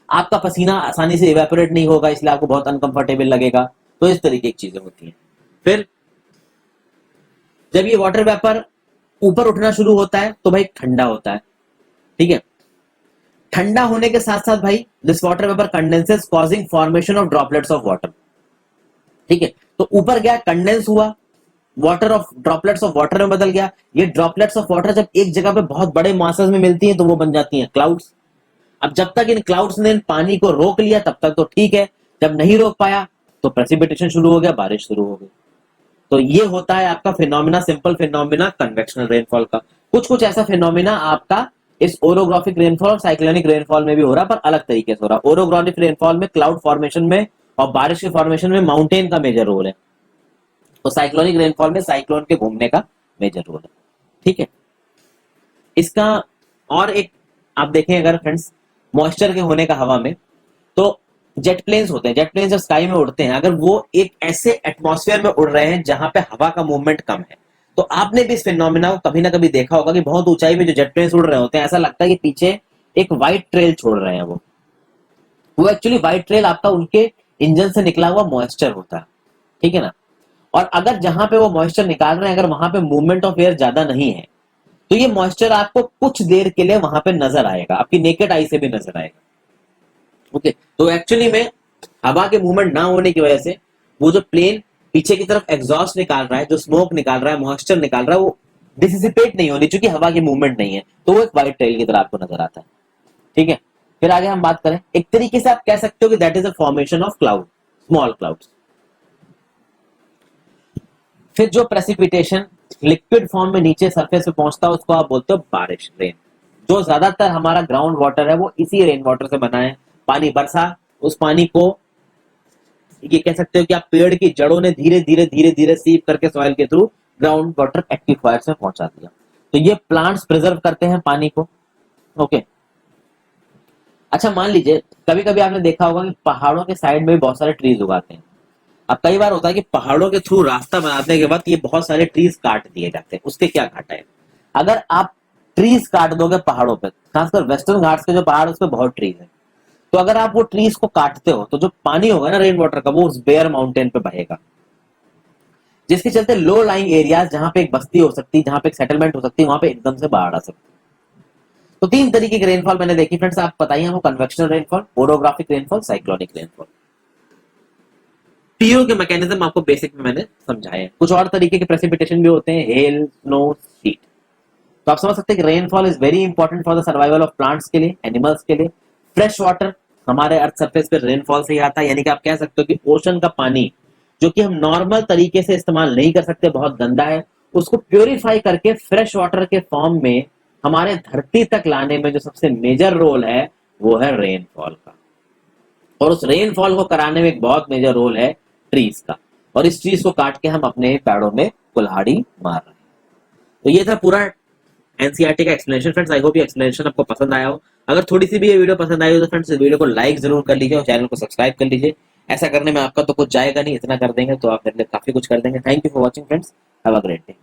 आपका पसीना आसानी से इवेपोरेट नहीं होगा, इसलिए आपको बहुत अनकंफर्टेबल लगेगा। तो इस तरीके की चीजें होती हैं। फिर जब ये वाटर वेपर ऊपर उठना शुरू होता है तो भाई ठंडा होता है, ठीक है। ठंडा होने के साथ साथ भाई this water vapour condenses causing formation of droplets of water, ठीक है। तो ऊपर गया, कंडेंस हुआ, water of droplets of water में बदल गया। ये ड्रॉपलेट्स ऑफ वाटर जब एक जगह पे बहुत बड़े मासेस में मिलती हैं तो वो बन जाती हैं क्लाउड्स। अब जब तक इन क्लाउड्स ने पानी को रोक लिया तब तक तो ठीक है, जब नहीं रोक पाया तो प्रेसिपिटेशन शुरू हो गया, बारिश शुरू हो गई। तो ये होता है आपका phenomena, simple phenomena convectional rainfall का। कुछ कुछ ऐसा फिनोमिना आपका इस ओरोग्राफिक रेनफॉल और साइक्लोनिक रेनफॉल में भी हो रहा है, पर अलग तरीके से हो रहा है। ओरोग्राफिक रेनफॉल में क्लाउड फॉर्मेशन में और बारिश के फॉर्मेशन में माउंटेन का मेजर रोल है, तो साइक्लोनिक रेनफॉल में साइक्लोन के घूमने का मेजर रोल है, ठीक है। इसका और एक आप देखें अगर फ्रेंड्स, मॉइस्चर के होने का हवा में, तो जेट प्लेन्स होते हैं, जेट प्लेन्स जब स्काई में उड़ते हैं, अगर वो एक ऐसे एटमॉस्फेयर में उड़ रहे हैं जहां पे हवा का मूवमेंट कम है, तो आपने भी इस फिनोमिना को कभी ना कभी देखा होगा कि बहुत ऊंचाई में जो जेट प्लेन्स उड़ रहे होते हैं, ऐसा लगता है कि पीछे एक व्हाइट ट्रेल छोड़ रहे हैं। वो एक्चुअली व्हाइट ट्रेल आपका उनके इंजन से निकला हुआ मॉइस्चर होता है, ठीक है ना। और अगर जहां पे वो मॉइस्चर निकाल रहे हैं, अगर वहां पे मूवमेंट ऑफ एयर ज्यादा नहीं है, तो ये मॉइस्चर आपको कुछ देर के लिए वहां पे नजर आएगा, आपकी नेकेड आई से भी नजर आएगा, ओके। तो एक्चुअली में हवा के मूवमेंट ना होने की वजह से वो जो प्लेन पीछे की तरफ एग्जॉस्ट निकाल रहा है, जो स्मोक निकाल रहा है, मॉइस्चर निकाल रहा है, वो डिसिसिपेट नहीं होनी, क्योंकि हवा की मूवमेंट नहीं है, तो वो एक व्हाइट ट्रेल की तरह आपको नजर आता है, ठीक है। फिर आगे हम बात करें, एक तरीके से आप कह सकते हो कि that is a formation of cloud, small clouds. फिर जो प्रेसिपिटेशन लिक्विड फॉर्म में नीचे सरफेस पे पहुंचता है उसको आप बोलते हो बारिश, रेन। जो ज्यादातर हमारा ग्राउंड वाटर है वो इसी रेन वाटर से बना है। पानी बरसा, उस पानी को ये कह सकते हो कि आप पेड़ की जड़ों ने धीरे धीरे धीरे धीरे सीप करके सॉइल के थ्रू ग्राउंड वाटर एक्टिफायर्स में पहुंचा दिया। तो ये प्लांट्स प्रिजर्व करते हैं पानी को, ओके। अच्छा मान लीजिए कभी कभी आपने देखा होगा कि पहाड़ों के साइड में बहुत सारे ट्रीज उगाते हैं। अब कई बार होता है कि पहाड़ों के थ्रू रास्ता बनाने के बाद ये बहुत सारे ट्रीज काट दिए जाते हैं, उसके क्या घाटा है। अगर आप ट्रीज काट दोगे पहाड़ों पे, खासकर वेस्टर्न घाट्स के जो पहाड़ उस पर बहुत ट्रीज है, तो अगर आप वो ट्रीज को काटते हो तो जो पानी होगा ना रेन वाटर का, वो उस बेयर माउंटेन पे बहेगा, जिसके चलते लो लाइंग एरियाज जहां पे एक बस्ती हो सकती है, जहां पे एक सेटलमेंट हो सकती है, वहां पे एकदम से बाढ़ आ सकती है। तो तीन तरीके की रेनफॉल मैंने देखी फ्रेंड्स, आप बताइए हमको, convectional rainfall, orographic rainfall, cyclonic rainfall. तीनों के मैकेनिज्म आपको बेसिक में मैंने समझाए। कुछ और तरीके के प्रेसिपिटेशन भी होते हैं, हेल, स्नो, शीट। तो आप समझ सकते हैं कि rainfall is very important for the survival of plants के लिए, एनिमल्स के लिए। फ्रेश वाटर हमारे अर्थ सरफेस पे रेनफॉल से ही आता है, यानी कि आप कह सकते हो कि ओशन का पानी जो कि हम नॉर्मल तरीके से इस्तेमाल नहीं कर सकते, बहुत गंदा है, उसको प्योरीफाई करके फ्रेश वाटर के फॉर्म में हमारे धरती तक लाने में जो सबसे मेजर रोल है वो है रेनफॉल का। और उस रेनफॉल को कराने में एक बहुत मेजर रोल है ट्रीज का, और इस ट्रीज को काट के हम अपने पेड़ों में कुल्हाड़ी मार रहे हैं। तो ये था पूरा एनसीईआरटी का एक्सप्लेनेशन फ्रेंड्स। आई होप ये एक्सप्लेनेशन आपको पसंद आया हो। अगर थोड़ी सी भी ये वीडियो पसंद आई हो तो फ्रेंड्स इस वीडियो को लाइक जरूर कर लीजिए और चैनल को सब्सक्राइब कर लीजिए। ऐसा करने में आपका तो कुछ जाएगा नहीं, इतना कर देंगे तो आप मेरे लिए काफी कुछ कर देंगे। Thank you for watching friends, have a great day.